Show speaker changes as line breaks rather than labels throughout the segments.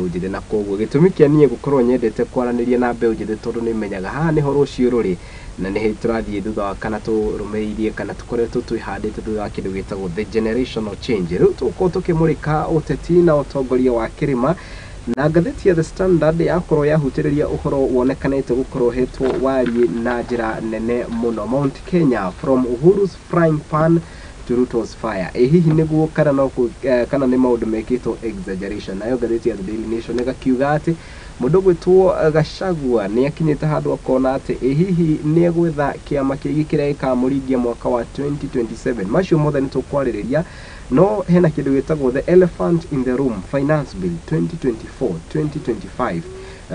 njithe na koguo gitumi kia nie gukorwo nyendete kwaraniria na mbeũ njithe tondu ni menyaga ha ni ho rucio ruri na ni turathie thutha wa kana turumeirie kana tukoretwo twihandite thutha wa kindu gitagwo the generational change. Riu tuko tukimurika uteti na utongoria wa kirima na ngatheti ya The Standard yakorwo yahutiriria uhoro wonekanite gukorwo hetwo wari na njira nene muno. Mount Kenya from Uhuru's frying pan to Ruto's fire. Hihi niguo kana ni maundu mekitwo exaggeration. Nayo ngatheti ya The Daily Nation igakiuga ati mundu gwitwo Gachagua ni akinyite handu akona ati hihi ni gwetha kiama kingi kiria gikamuringia mwaka wa 2027. Macio mothe ni tukwariria no hena kindu gitagwo the elephant in the room finance bill 2024-2025.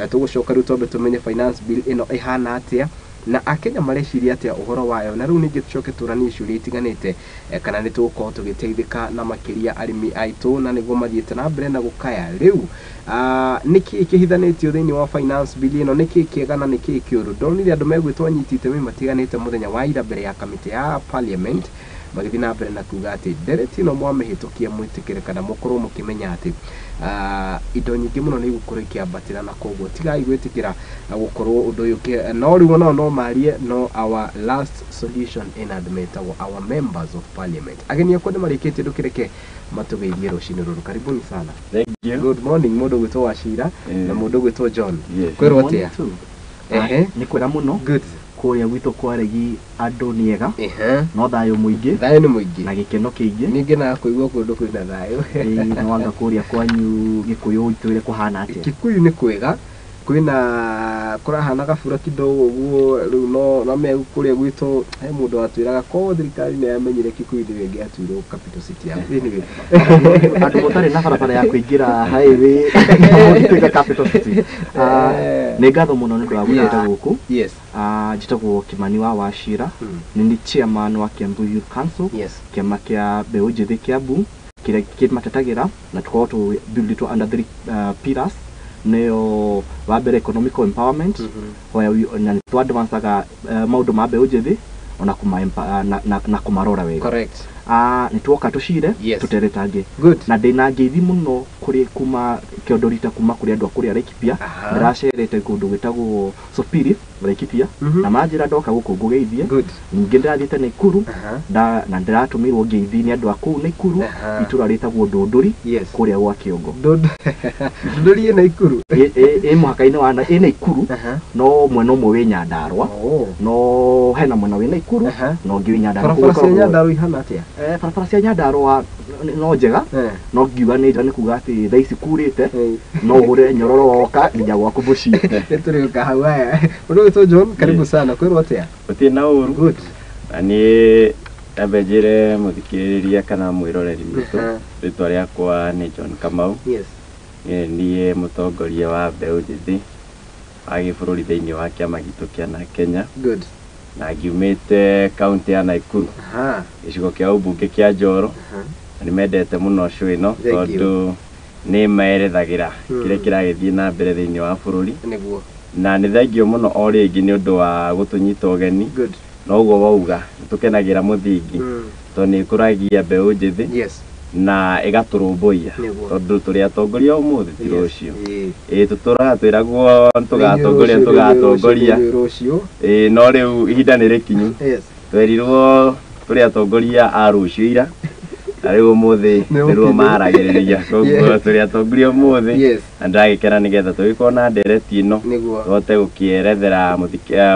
Tugucoka riu tondu tumenye finance bill ino ihana atia na akenya mareciria atia uhoro wayo na riu ningi tucoke turanie ciuria itiganite kana ni tugukorwo tugiteithika na makiria arimi aitu na niguo mathiete na mbere na gukaya. Riu niki ikihithanitio thiini wa finance bill ino niki kiega na niki kiuru. Ndonire andu megwitwo anyitite matiganite muthenya wa ira mbere ya kamiti ya parliament magithii na mbere na kuga ati ndereti no mwamihitukia mwitikire kana mukorwo mukimenya ati indo nyingi muno ni gukorwo ikiambatira na koguo tigai gwitikira gukorwo undu uyu no riu no marie no our last solution in admit our members of parliament ageni akwa ni marikite ndukireke matugeithie rucini ruru. Karibuni sana.
Thank you.
Good morning mundu gwitwo Wachira na mundu gwitwo John. Kwero atia
ni kwera muno.
Good.
Kuria gwitu kwaregi andu niega no thayo muingi
thayo ni muingi
na gikeno kiingi
ningi na kuigua kundu kwina thayo
no wanga kuria kwanyu gikuyu itwire kuhana atia.
Gikuyu ni kwega kwina kurahana gafura kidogo uguo riu no mekuria gwitu he mundu watwiraga ko thirikari ni yamenyire Kikuyu ndingi atwirwo capital city ya anyway
andu mutari na barabara ya kuingira highway no capital city ni ngatho muno ni ndwagwite guku.
Yes.
Njitagwo Kimani wa Wachira ni chairman wa Kiambu Youth Council.
Yes.
Kiama kia mbeũ njithi Kiambu kiria kimatetagira na tukorwo tu build it under 3 pillars neo wa mbere economic empowerment hoya na tu advanceaga maundu ma mbeũ njithi ona na kumarora wega.
Correct.
Ni tuoka tucire tuteretange na ndina ngeithi muno kuri kuma kiondorita kuma kuri andu akuri Laikipia ndiracerete kundu gwitagwo Sopiri Laikipia na manjira ndoka guku ngugeithie ningi ndirathiite Nakuru na ndiratumirwo ngeithi ni andu aku Nakuru itura ritagwo Ndunduri kuria gwa Kiongo.
Ndunduri ina Nakuru
muhaka-ini wa Nakuru no mwena umwe wi Nyandarua no hena mwena wi Nakuru no ngi wi Nyandarua.
Barabara Nyandarua ihana atia?
Barabara cia Nyandarua no njega no ngiuga ni njani kuga ati thaa ici kurite no ugure nyororo woka nginya gwaku buci
turi kahawaya. Undu witwo John karibu sana kwirwo atia?
Uti na uru
good
ani abejire muthikiriria kana mwiroreri witu ritwa riakwa ni John Kamau.
Yes.
Niye mutongoria wa mbeũ njithi agibũrũri thiini wa kiama gitu kia na Kenya.
Good.
Na ngiumite kaunti ya Nakuru gicigo kia ubunge kia Njoro ni mendete muno show ino tondu ni maerethagira kire kiragithie na mbere thiini wa bũrũri
niguo
na ni thengio muno o ringi ni undu wa gutunyita ugeni.
Good.
No uguo wauga tukenagira muthingi tondu ni kuragia mbeũ njithi.
Yes.
Na igaturumbuia tondu turi atongoria umuthi ti rucio tuturaga twiragwo tugatongoria no riu ihinda ni rikinyu twerirwo turi atongoria a rucio ira na riu umuthi niruo maragiriria koguo turi atongoria umuthi na ndagikena nigetha tugikorwo na ndereti ino tuhote gukierethera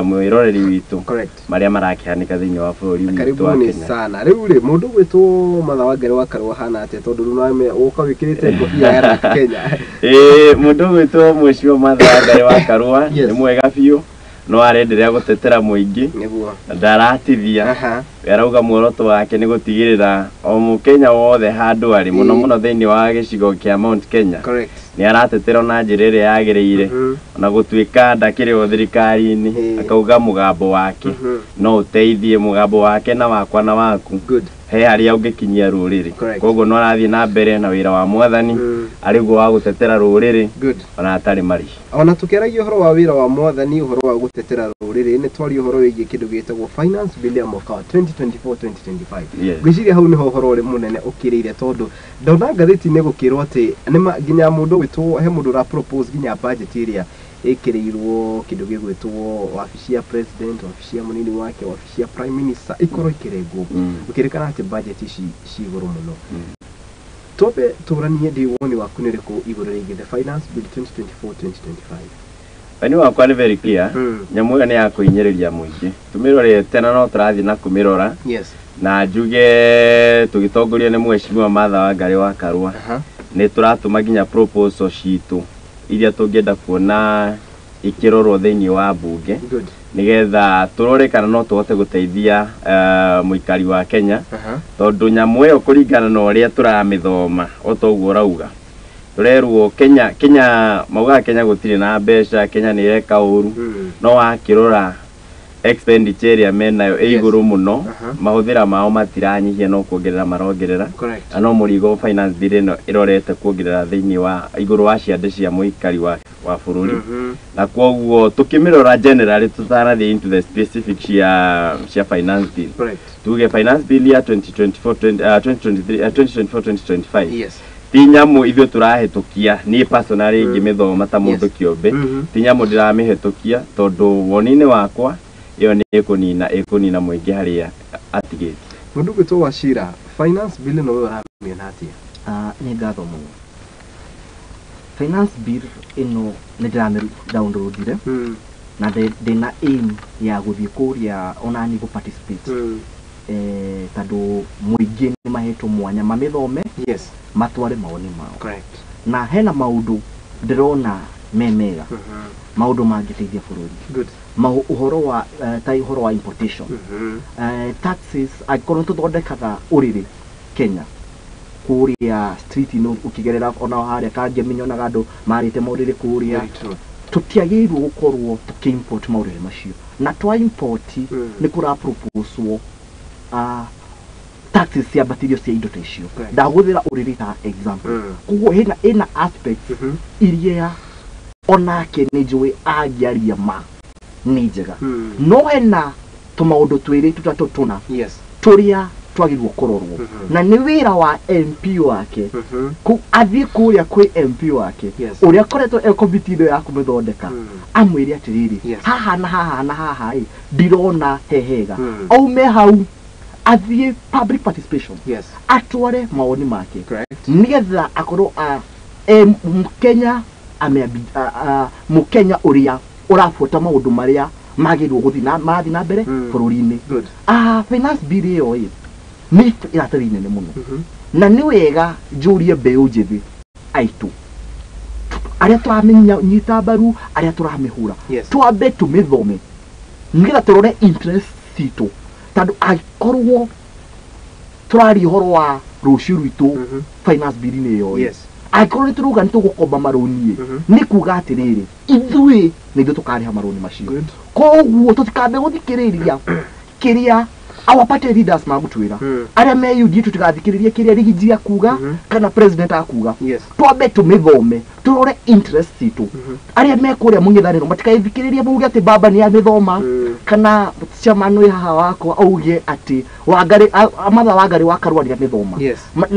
mwiroreri witu maria marakihanika thiini wa bũrũri witu wa Kenya.
Sana riu ri mundu gwitwo Martha Wangari wa Karua hana atia tondu runame uka wikirite ngobia ya Kenya?
Mundu gwitwo Mheshimiwa Martha Wangari wa Karua ni mwega biu no arenderea gutetera muingi ndaratithia arauga muoroto wake ni gutigirira o Mukenya wothe handu ari muno muno thiini wa gicigo kia Mount Kenya.
Correct.
Ni aratetera na njira iria yagiriire na gutwika ndakiri o thirikari-ini akauga mugambo wake no uteithie mugambo wake na wakwa na waku he haria ungikinyia ruriri koguo no arathie na mbere na wira wa mwathani ariguo wa gutetera ruriri ona atari mari
ona tukeragia uhoro wa wira wa mwathani uhoro wa gutetera ruriri ni twari uhoro wigi kindu gitagwo finance bill ya mwaka 2024-2025 gwiciria hau niho uhoro uri munene ukirire tondu ndona ngatheti ni gukirwo ati nima ginya mundu witwo he mundu ra propose ginya budget iria ikirirwo kindu gigwitwo wabici ya president wabici ya munini wake wabici ya prime minister ikoro ikirego ukirikana ati budget ici ciguru muno tobe turanie ndi woni waku ni riku iguru rigi the finance bill 2024-2025
ani wakwa ni very clear nyamu ĩyo ni ya kuinyiriria muingi tumirore tena no turathi na kumirora na njuge tugitongoria ni mheshimiwa Martha Wangari wa Karua ni turatuma ginya proposal citu iria tungienda kuona ikirorwo thiini wa bunge nigetha turore kana no tuhote guteithia muikari wa Kenya tondu nyamu ĩyo kuringana na uria turamithoma otoguo urauga turerwo Kenya mauga Kenya gutiri na mbeca Kenya ni ireka uru no wakirora expenditure menayo iguru muno mahuthira mao matiranyihia no kuongerera marongerera ano murigo finance bill no irorete kuongerera thiini wa iguru wa ciande cia muikari wa bururi na kwoguo tukimirora generally tutarathi into the specific cia finance bill tuge finance bill ya 2024-2025 tinyamu ithio turahitukia ni personally ngimithoma ta mundu kiombe tinyamu ndiramihitukia tondu wonini wakwa iyo ni ikunina muingi haria atigiti
mundu gwitwo Wachira finance bill no uramiona atia
ni ngatho muno finance bill ino ni ndirameru downloadire na ndina aim ya guthie kuria ona ni gu participate tadu muingi ni mahetwo mwanya mamithome matware maoni mao na hena maundu ndirona memega maundu mangiteithia bururi uhoro wa tai uhoro wa importation taxes akorwo tuthondekaga uriri Kenya kuria street no ukigerera ona haria kange minyonaga andu marite mauriri kuria tutiagirwo gukorwo tukiimport mauriri macio na twa import ni kura proposal taxes cia material cia indo tacio ndaguthira uriri ta example kuguo ina aspect iria onake ni njui agiaria ma ni njega no hena tumaundu twiri tutatu tuna turia twagirwo kurorwo na ni wira wa MP wake ku athie kuria kwi MP wake uria koretwo ekobitido ya kumithondeka amwiri atiriri haha na haha na haha ndirona hehega aume hau athie public participation atware maoni make nigetha akorwo Mkenya Mkenya uria urafuata maundu maria magirwo guthi na mathi na mbere bururi-ini finance bill iyo ni iratari nene muno na ni wega njurie mbeu njithi aitu aria turamenya nyita mbaru aria turamihura twambe tumithome nigetha turore interest citu tondu akorwo turari horo wa ruciu rwitu finance bill ni iyo akorwo ni turuga nitugukomba maroni ni kuga atiriri ithui ni ndu tukariha maroni macio koguo tutikambe guthikiriria kiria our party leaders magutwira aria me UD tutigathikiriria kiria rigijia kuga kana president akuga twambe tumithome turore interest citu aria me kuria munyithaniro matikaithikiriria muge ati baba ni amithoma kana chamano haha wako auge ati Wangari Martha Wangari wa Karua ni amithoma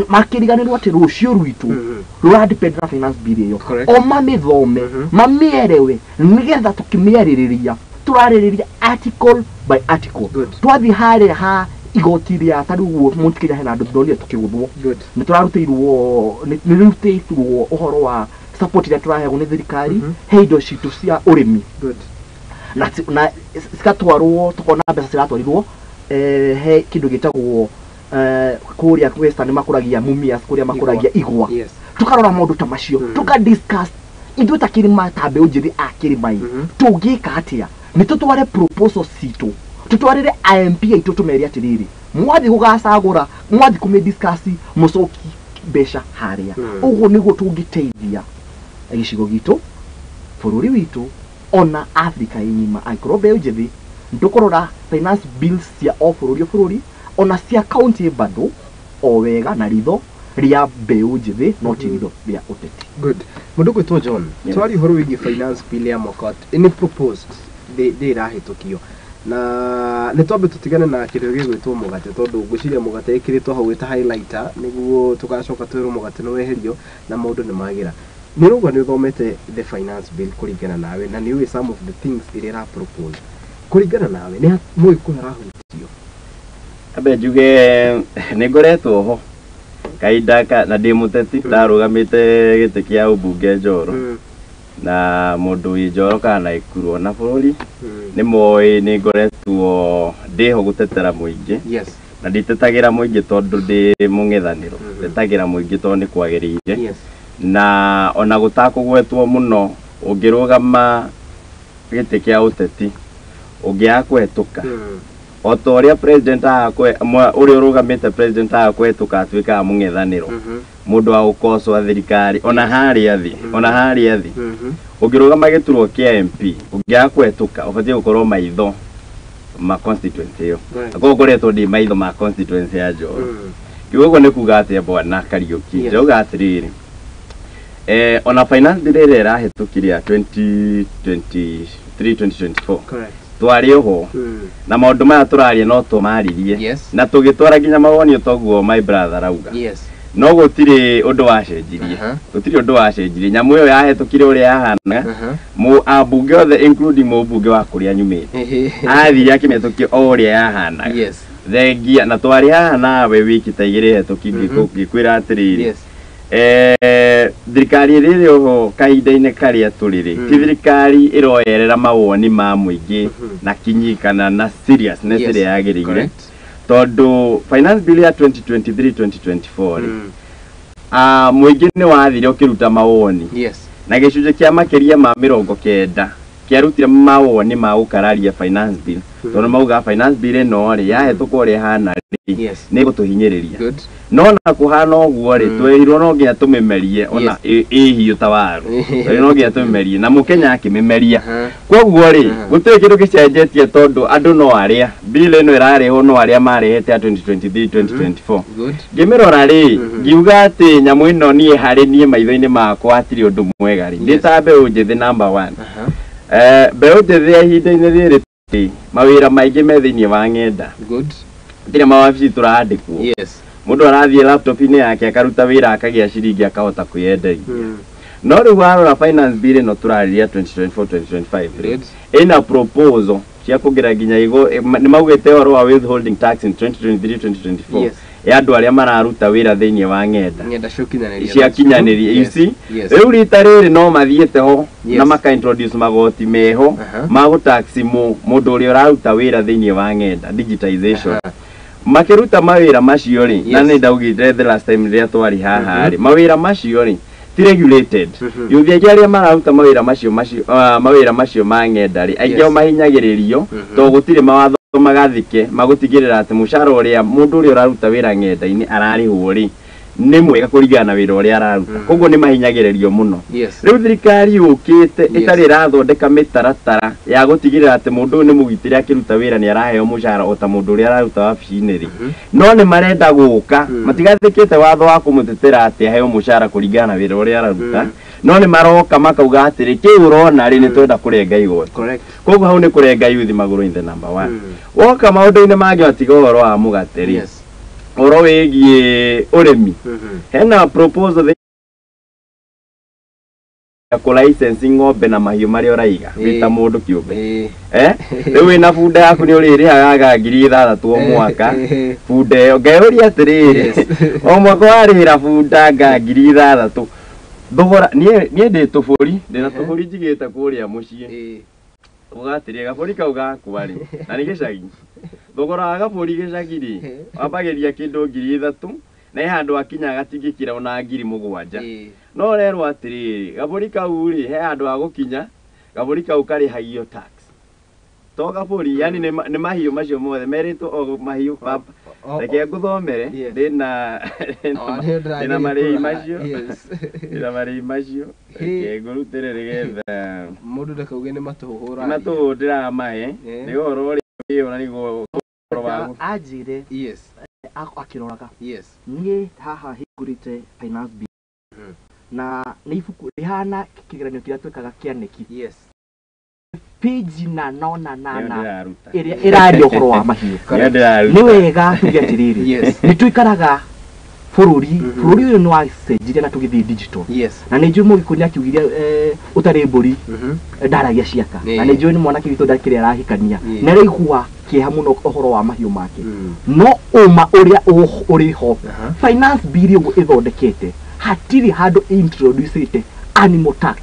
makiriganirwo ati rucio rwitu rura depend na finance bill iyo o mamithome mamierewe nigetha tukimiaririria turaririria article by article twathi hare ha igotiria taruo muntikinya hena andu thonire tukiguthwo ni turarutirwo ni rutirwo uhoro wa support ya turahego ni thirikari he indo citu cia urimi na sikatwarwo tukona mbeca ciratwarirwo he kindu gitagwo kuria Western makuragia Mumias kuria makuragia igwa tukarora maundu ta macio tuka discuss indo takirima tabe unjiri akirimai tugika atia ni tutware proposal citu tutwarire IMP aitu tumeria atiriri mwathi gugacagura mwathi kume discuss mucoki mbeca haria uguo niguo tungiteithia gicigo gitu bururi witu ona Africa inyima aikoro be unjiri ndukorora finance bills cia o bururi ona cia county bado o wega na ritho ria mbeu njithi no ti ritho ria uteti.
Good. Mundu gwitwo John, twari horo wigi finance bill ya mwaka ini proposed de rahitukio na nä twambe tå tigane na kä rä gä gwä two må gate tondå ngå ciria må gate ä kä rä two hau wä ta highlighter nä guo tå gacoka twä rwo må gate nä weherio na maå ndå nä magä ra nä rå nä å thomete the finance bill kå ringana nawe na nä å some of the things ä rä ra propose kå ringana nawe nä må ä kå arahutio
ambe njuge nä ngoretwo ho kahinda na ndä må teti ndarå gamä te gä tä kä a å mbunge Njoro na mundu wi Njoro kana ikurwo na bururi ni moe ni ngoretwo ndiho gutetera muingi na nditetagira muingi tondu ndi mung'ethaniro ndetagira muingi tondu ni kwagiriire na ona gutakugwetwo muno ungirugama giti kia uteti ungiakwetuka otoria president akwe uri urugamite president akwetuka atwika mung'ethaniro mundu wa ukoso thirikari ona hari athi ungirugama giturwo kia MP ungiakwetuka ubatie gukorwo maitho ma constituency yo akogoretwo ndi maitho ma constituency ya Njoro kiugo ni kuga atia bwana Kariuki njoga atiriri ona finance bill era hitukiria 2023-2024 correct twari ho na maundu maya turaria no tumaririe na tugitwara nginya mawoni toguo my brother rauga no gutire undu wacenjirie nyamu yo yahetukire uri yahana mu abunge othe including mu bunge wa kuria nyumite athire akimetukio uri yahana thengia na twari haha nawe wiki ta igiri hetuki ngikwira atiriri thirikari riri ho kahinda-ini karia turiri ti thirikari iroyerera mawoni ma muingi na kinyikana na seriousness iri yagirire tondu finance bill ya 2023-2024 muingi ni wathire ukiruta mawoni na gicunje kia makiria ma 90 kiarutire mawoni ma gukararia finance bill tondu mauga finance bill no ri yahetũkwo ri hana ni gutuhinyiriria no na kuhana uguo ri twirwo no nginya tumimerie ona hiyo tawaru no nginya tumimerie na mukenya akimimeria koguo ri gutire kindu gicenjetie tondu andu no aria bill ino irariho no aria marehete 2023-2024 ngimirora ri ngiuga ati nyamu ino nie hari nie maitho-ini makwa atiri undu mwega ri nditambe unjithi number 1 mbeu njithi ya ihinda-ini riri mawira maingi me thiini wa ng'enda ndire mawabici turandikwo mundu arathie laptop-ini yake akaruta wira akagia ciringi akahota kuyenderia no riu warora finance bill no turariria 2024-2025 ina proposal cia kugira nginya igo ni maugite oro wa withholding tax in 2023-2024 ya andu aria mararuta wira thiini wa ng'enda cia kinyaniria you see riu rita riri no mathiete ho na maka introduce magoti meho ma gutaxi mundu uria uraruta wira thiini wa ng'enda digitization makiruta mawira macio ri na ni ndaugire the last time ria twari haha ri mawira macio ri ti regulated yuthia aria mararuta mawira macio ma ng'enda ri aingio mahinyagiririo to gutire mawatho magathike magutigirira ati mushara uria mundu uria uraruta wira ng'enda-ini ararihwo ri ni mwega kuringana na wira uria araruta koguo ni mahinyagiririo muno riu thirikari yukite itari irathondeka mitaratara ya gutigirira ati mundu ni mugitire akiruta wira ni araheo mushara ota mundu uria araruta wabici-ini ri no ni marenda guka matigathikite watho wa kumutetera ati aheo mushara kuringana na wira uria araruta no ni maroka makauga atiri kiu urona ri ni twenda kurenga igoti koguo hau ni kurenga yuthi maguru in the number 1 woka maundu-ini mangi atiga uhoro wa mugate ri oro wigie urimi hena proposal ya ku license ng'ombe na mahiu maria uraiga wita mundu kiumbe riu wina bunda yaku ni uririhaga 6,000 o mwaka bunda iyo ngeuria atiriri o mwaka warihira bunda 6,000 thogora nie ndi tuburi ndina tuburi njigite kuria mucii ugatiri gaburi kau gakwa ri na ni gicagi thogora wa gaburi gicagi ri wambagiria kindu 3,000 na handu akinya gatingikira ona 7,000 no rerwo atiri gaburi kau ri he handu ha gukinya gaburi kau kari hagio tax to gaburi yani ni mahiu macio mothe merito o mahiu papa reke nguthomere ndina marei macio reke ngurutire rigetha
mundu ndakauge ni matuhura
ndira mae ni goro ri ona ni
ajire
yes
akiroraga
yes
nie haha hingurite finance bill na ni ibuku rihana kigeranio kiria twekaga kianeki
yes
page na nona nana iria irario horo wa mahiu ni wega tuge atiriri
yes
ni tuikaraga bururi uyu no acenjire na tugithii digital
yes
na ni njui mugikunya akiugiria utari mburi ndaragia ciaka na ni njui ni mwana kiritũ ndakire arahikania na raigua kieha muno uhoro wa mahiu make no uma uria uri ho finance bill ugu ithondekete hatiri handu introduce animal tax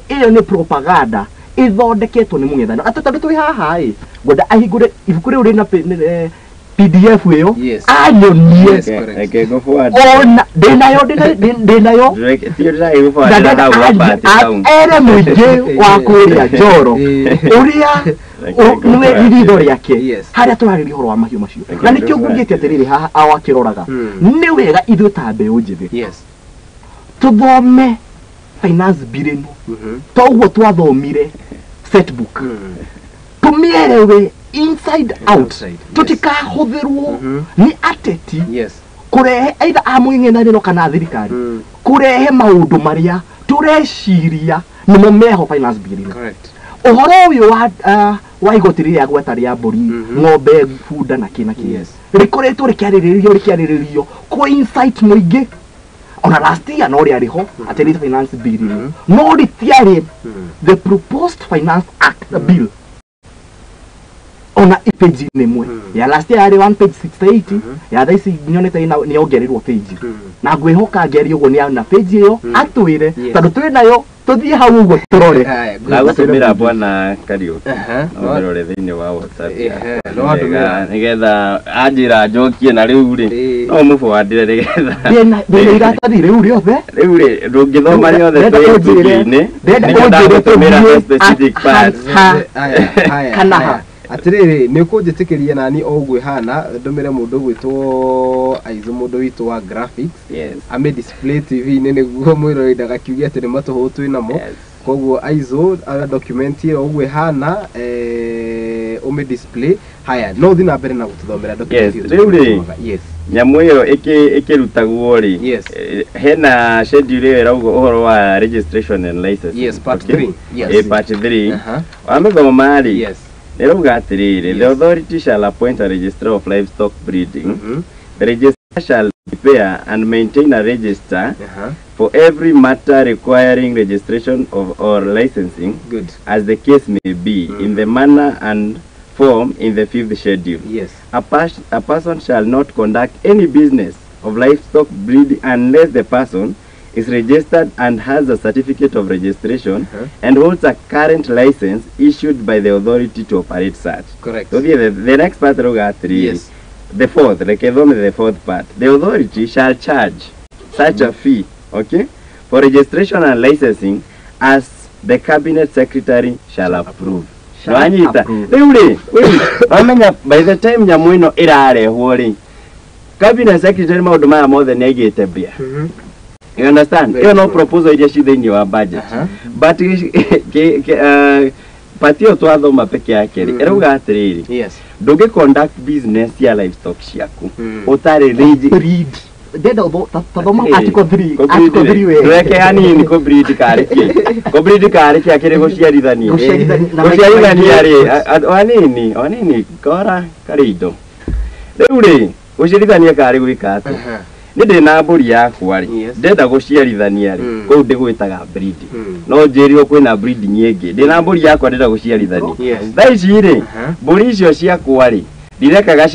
iyo ni propaganda ithondeketwo ni mung'ethaniro atotondu twi haha ngoda ahingure ibuku riu rina PDF yo anyonie
ekego forward
ona denayo ere muingi wa kuria njoro uria niwe irido riake haria turariria horo wa mahiu macio na nikio ngugite atiriri haha awakiroraga ni wega ithu ta mbeu njithi tuthome finance bill ino toguo twathomire setbook tumierewe inside out tutikahuthirwo ni ateti kurehe either amwing'ethaniro kana thirikari kurehe maundu maria tureciria nimo meho finance bill uhoro uyu wa igoti riria gweta ria mburi ng'ombe bunda na kina rikoretwo rikiariririo ku insight muingi ona last year no riariho ateri finance bill no ritiari the proposed finance act bill ona page nemwe ya last year ari 1 page 68 ya thaisi nyonete ni ongerirwo page na ngwihoka ngeri ugo ni na page iyo atwire tondu twi nayo tuthie hau ugo turore
na gutumira bwana Kario no thiini wa WhatsApp nigetha anjira njokie na riu ri no mufuandire nigetha
ndina iratathi riu riothe
ndungithoma riothe twini nigetha gutumira specific parts
kana
atiriri ni kunjitikiria nani ogwe hana ndomere mundu gwitwo aizo mundu witu wa graphics ame display tv nene guo mwiro indaga kiugia ati ni matuhu twinamo koguo aizo document iro ogwe hana ume display haya no thina mbere na gututhomera document
yes nyamu iyo ikirutagwo ri hena schedule ira uhoro wa registration and license
part 3
part 3 wamethoma ri the authority shall appoint a registrar of livestock breeding. The registrar shall prepare and maintain a register for every matter requiring registration or licensing, as the case may be, in the manner and form in the 5th schedule. A person shall not conduct any business of livestock breeding unless the person is registered and has a certificate of registration and holds a current license issued by the authority to operate such.
Correct.
So the next part the fourth, the fourth part. The authority shall charge such a fee, for registration and licensing as the cabinet secretary shall approve. Wanyita. By the time nyamuino irarehwo ri cabinet secretary maundu maya mothe negite bia. You understand? You know proposal iria ci thini wa budget. But patio twathoma peke yake ri erauga atiriri ndungi conduct business ya livestock ciaku utari read
deda tathoma article 3 we
tweke hanini ko breed kari akire guciarithania ri anini kora karido riu ri guciarithania kari gwikate ni ndina mburi yakwa ri ndenda guciarithania ri kou ndigwitaga breed no njirio kwina breed nyingi ndina mburi yakwa ndenda guciarithania thaici ri mburi icio ciakwa ri ndirekaga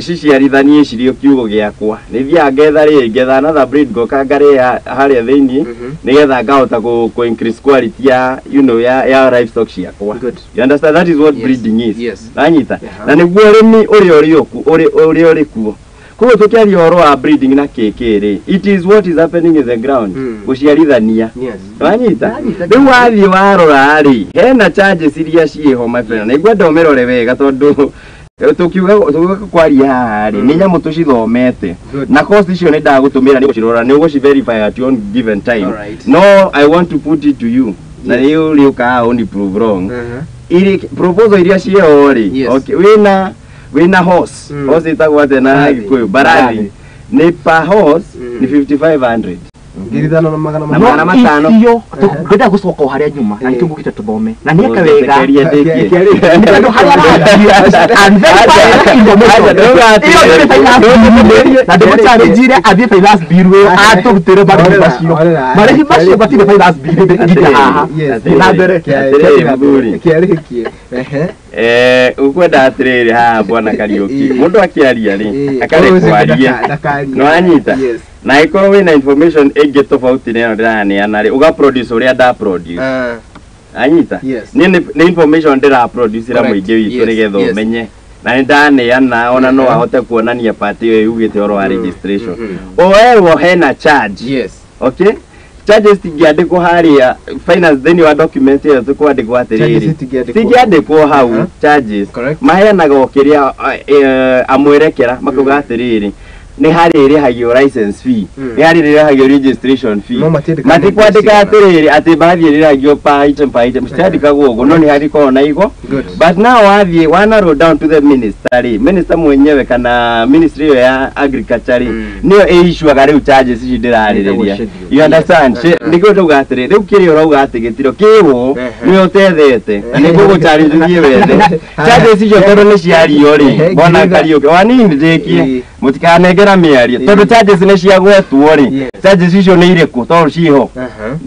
ciciarithanie cirio kiugo giakwa nithia ngetha another breed goka ngare haria thiini nigetha ngahota ku increase quality ya ya livestock ciakwa. You understand? That is what breeding is. Nanyita na niguo rimi uri kuo kuo tukiaria horo wa breeding na kekere it is what is happening in the ground guciarithania wanyita riu wathie warora ri hena charges iria ciho my friend na igwa ndomerore wega tondu tukiuga kwaria haha ri ni nyamu tucithomete na cost icio ni ndagutumira ni gucirora ni guci verify at your given time. No, I want to put it to you na riu ka only prove wrong ili proposal iria ciho ri wina wina horse horse itagwa tena Gikuyu barathi ni per horse ni 5500
ngirithano na magana
matano iyo ngenda gucoka haria nyuma na nikio ngukite tuthome na nieka wega ndio haria na ndio challenge athie finance bill atutire bado bacio marĩhi macio batire finance bill nginya haha na mbere
kiarikie
ukwenda atiriri haha bwana Kariuki mundu akiaria ri akarekwaria no anyita na ikorwo wina information ege tofauti neno ndiraneana ri uga produce uria nda produce anyita ni information ndira produce ra muingi witu nigetha umenye na ndaneana ona no ahote kuonania party iyo yugite oro wa registration oerwo hena charge okay charges tigiandikwo haria finance theni wa document iyo tukwandikwo atiriri tigiandikwo hau charges maheanaga okiria amwerekera makuga atiriri ni hari iri hagio license fee ni hari iri hagio registration fee matikwandika atiriri ati bathi iri hagio pa item stadika gogo no ni hari kona igo but now wathi wana roll down to the minister mwenyewe kana ministry ya agriculture niyo issue aga riu charges ici ndirariria you understand ndiko tuga atiriri riu kiri urauga atigitiro kiwo ni utethete ni gogo challenge wethe charges icio toro ni ciario ri bona Kariuki wani ndikie mutikanegera miario tondu charges ni cia gwetwo ri charges icio ni iriku tondu ciho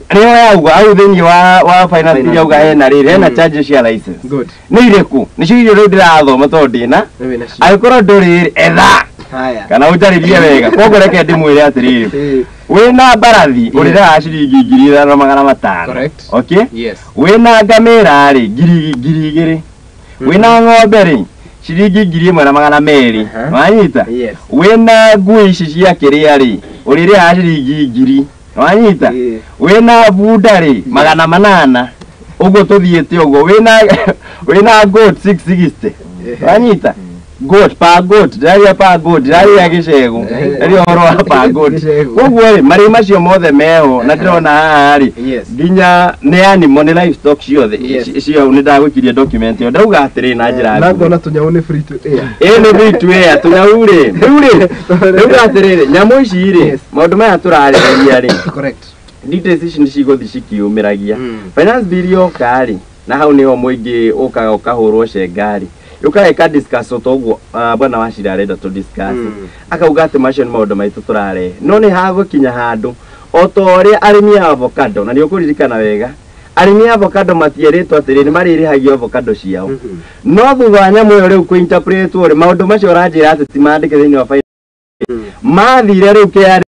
rio yauga au thini wa finance bill yauga hena ri hena charges cia license ni iriku ni cio irio ndirathoma tondu ndina agikoro nduri etha kana utaririe wega koguo reke ndimwire atiriri wina barathi urira ciringi 5,500 okay wina ngamira ri 2,000 wina ng'ombe ri ciringi 1,200 wanyita wina ngui ici cia kiria ri urire ha ciringi 1,000 wanyita wina bunda ri 800 ugo tuthiete ugo wina goat 660 wanyita goat pa goat daria pa goat daria gicego daria horo pa goat ugo ri mari macio mothe meho na ndirona haha ri nginya ni animal ni livestock cio ni ndagwikiria document yo ndauga atiri na njira
na ngona tunyau ni free to air
ni free to air tunyau ri riu atiri nyamu ici ri maundu maya turariria ri
correct
details ici ni ciguthi cikiumiragia finance bill yo kari na hau ni o muingi ukaga ukahurwo cengari ukaeka discuss otoguo bwana Wachira arenda to discuss akauga ati macio ni maundu maitu turare no ni hago kinya handu otoria arimi avocado na ni ukuririkana wega arimi avocado matieretwo atiri ni mariri hagio avocado ciao no thutha nyamu yo riu ku interpret ore maundu macio ranjira ati timandike thini wa mathire riu kiari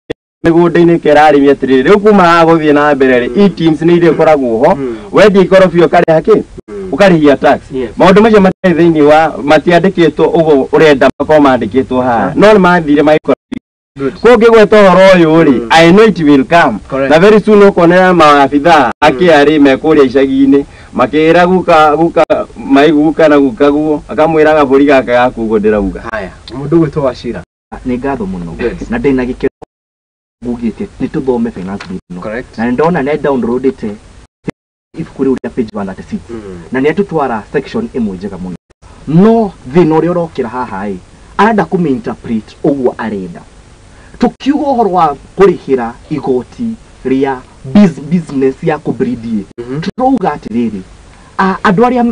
migunda-ini kerarimi atiri riu kuma haguthie na mbere ri teams ni ire koragwo ho wendi ikorofio kari haki ukarihia tax maundu macio matari thini wa matiandikitwo ugo urenda makoma mandikitwo ha no mathire maikora koge gweto horo uyu ri I know it will come na very soon ukonera maafitha akiari mekuria icagi-ini makira guka maiguka na gukaguo akamwira gaburi gaka gakugo ndirauga
haya mundu gwetwo Wachira
ni ngatho muno na ndina gikero ngugite ni tuthome finance bill na ndona ne downloadite ifukuri uria page 136 na ni atutwara section imwe njega muno no thina uria urokira haha arenda kuminterpret uguo arenda tukiuga uhoro wa kurihira igoti ria business ya kubreedie turouga atiriri andu aria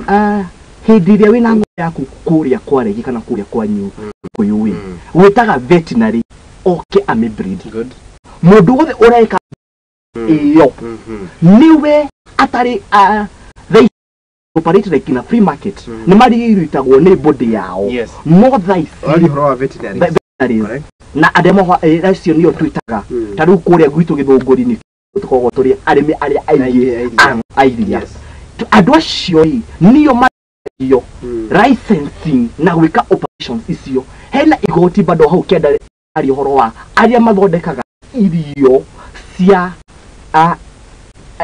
hindi iria wina ng'ombe yaku kuria kwaregi kana kuria kwanyu kuyui witaga veterinary oke ame breed mundu wothe ureka iyo niwe atari they operate like in a free market ni mari iritagwo ni body yao no thaici
ari horo wa veterinary
na ademo acio niyo twitaga taru kuria gwitu githunguri-ini tukogo turi arimi aria airia andu acio niyo mario licensing na gwika operations icio hena igoti bado hau kenda ari horo wa aria mathondekaga irio cia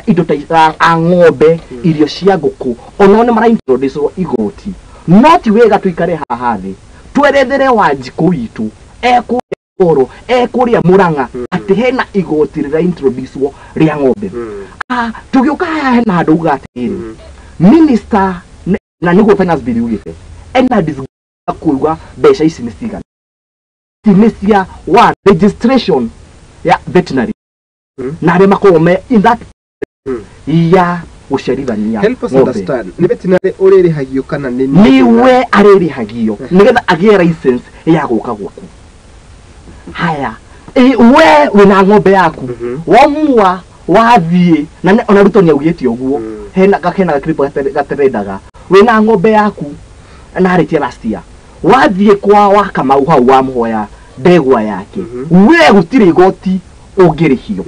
indo ta ng'ombe irio cia nguku ono ne mara introduce igoti not wega tuikare haha thi twerethere Wanjiku witu ekuro ekuria Murang'a ati hena igoti rira introduce ria ng'ombe tugiuka hena andu uga atiri minister na niguo finance bill ugite ena kuigwa mbeca ici nĩ cigana nĩ cia one registration ya veterinary na arĩa makoragwo me in that ya gucerithania.
Help us understand, nĩ veterinary ũrĩrĩhagio kana
niwe arĩrĩhagio nĩgetha agĩe license ya gũka gwaku. Haya we wĩna ng'ombe yaku wamua wathiĩ na ona Ruto nĩaugĩte ũguo hena gakripo gaterendaga wĩna ng'ombe yaku na arĩtie last year wathiĩ kwa Wakamau hau wamũhoya ndegwa yake we gũtirĩ igoti ũngĩrĩhio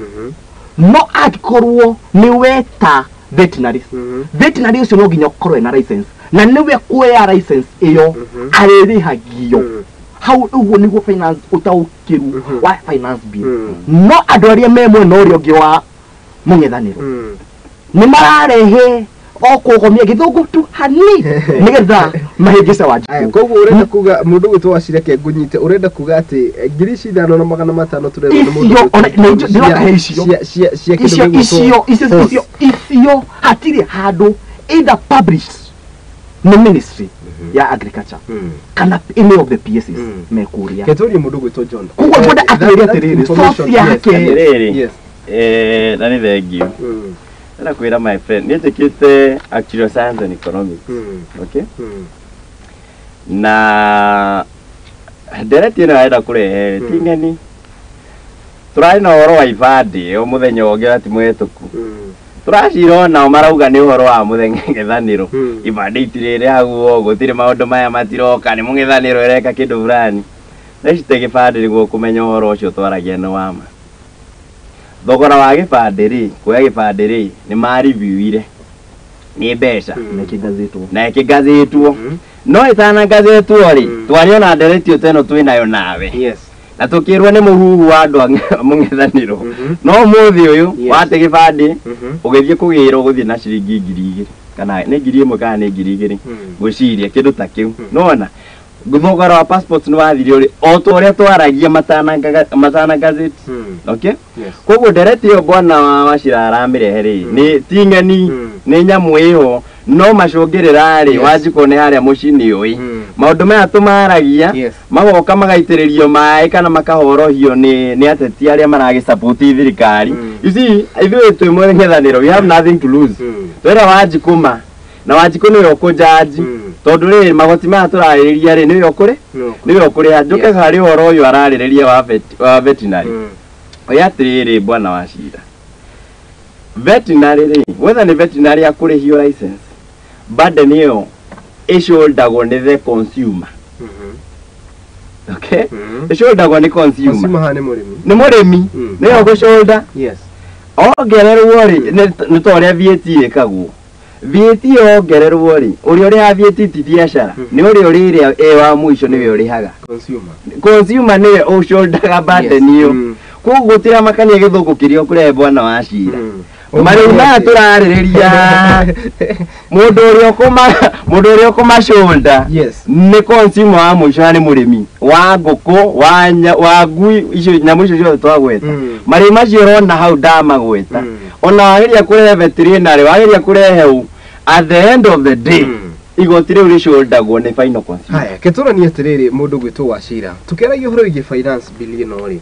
no angĩkorwo nĩ weta veterinary veterinary ũcio no nginya ũkorwo na license na nĩwe kuoya license ĩyo arĩrĩhagio hau ũguo nĩguo finance ũtaũkĩru wa finance bill no andũ arĩa me mwena ũrĩa ũngĩ wa mũng'ethanĩro nĩ mararehe okũgomia gĩthũngũ tu hani nĩgetha mahĩngĩce wanja.
Koguo ũrenda kuga mũndũ gwĩtwo Wachira Kĩngũnyite ũrenda kuga atĩ 5,500 turenda nĩ mũndũ icio hatirĩ handũ either published nĩ ministry ya agriculture kana any of the PSs mekuria ketũria mũndũ gwĩtwo John
koguo mũndũ akĩrĩa atĩrĩrĩ source yake
na nĩ thengio na kwĩra my friend nĩnjĩkĩte actual science and economics okay na ndereti ĩno arenda kũrehe ti ng'eni tũrarĩ na ũhoro wa ibandĩ o mũthenya ũngĩ ati mwĩtũku tũracira nao marauga nĩ ũhoro wa mũng'ethanĩro ibandĩ itirĩrĩ hau gũtirĩ maũndũ maya matiroka nĩ mũng'ethanĩro ĩreka kĩndũ fulani na cite gĩbandĩ nĩguo kũmenya ũhoro ũcio twaragia nĩ wama thogora wa gĩbandĩ rĩ kuoya gĩbandĩ rĩ nĩ mariviewire nĩ mbeca na ĩkĩgathĩtwo no ĩtanagathĩtwo rĩ twarĩ ona ndereti ĩno twĩnayo nawe na tũkĩrwo nĩ mũhuhu wa andũ mũng'ethanĩro no mũthĩ ũyũ wate gĩbandĩ ũgĩthiĩ kũgĩra ũgũthiĩ na ciringi 2,000 kana nĩ 1,000 kana nĩ 2,000 gwĩciria kĩndũ ta kĩu nona thogora wa passport nĩ wathire ũrĩ o ũrĩa twaragia matana gazeti okay koguo ndereti ĩyo bwana Wachira aramĩrehe rĩ nĩ ti ng'eni nĩ nyamũ ĩho no macũngĩrĩra rĩ Wanjikũ nĩ harĩa mũciĩ-inĩ ũyũ maũndũ maya tũmaragia magoka magaitĩrĩrio maĩ kana makahorohio nĩ ateti arĩa maragĩsupport thirikari you see ithuĩ twĩ mũng'ethanĩro we have nothing to lose twĩra Wanjikũ ma na Wanjikũ nĩwe ũkũjaji tondũ rĩ magoti maya tũrarĩrĩria rĩ nĩwe ũkũrĩha njũke harĩ ũhoro ũyũ ararĩrĩria wa veterinary oya atĩrĩrĩ bwana Wachira veterinary rĩ whether nĩ veterinary akũrĩhio license burden ĩyo ĩcũldagwo nĩ the consumer okay ĩcũldagwo nĩ consumer nĩ mũrĩmi nĩwe ũgũcũlda ongererwo rĩ nĩ ta ũrĩa VAT ĩkagwo VAT ongererwo rĩ ũrĩa ũrĩha VAT ti biacara nĩ ũrĩa ũrĩrĩa wa mũico nĩwe ũrĩhaga consumer nĩwe ũcũldaga burden ĩyo koguo gũtĩra makania gĩthũngũ kĩrĩa ũkũrehe bwana Wachira marĩu maya tũrarĩrĩria mũndũ ũrĩa ũkũmacũlda nĩ consumer wa mũico na nĩ mũrĩmi wa ngũkũ wa ngui icio nyamũ icio ciothe twagweta marĩu macio ũrona hau ndamagweta ona wageria kũrehe veterinary wageria kũrehe u at the end of the day igoti rĩu rĩcũldagwo nĩ final consumer.
Haya ketũrania atĩrĩrĩ mũndũ gwĩtwo Wachira tũkĩaragia ũhoro wĩgiĩ finance bill ĩno rĩ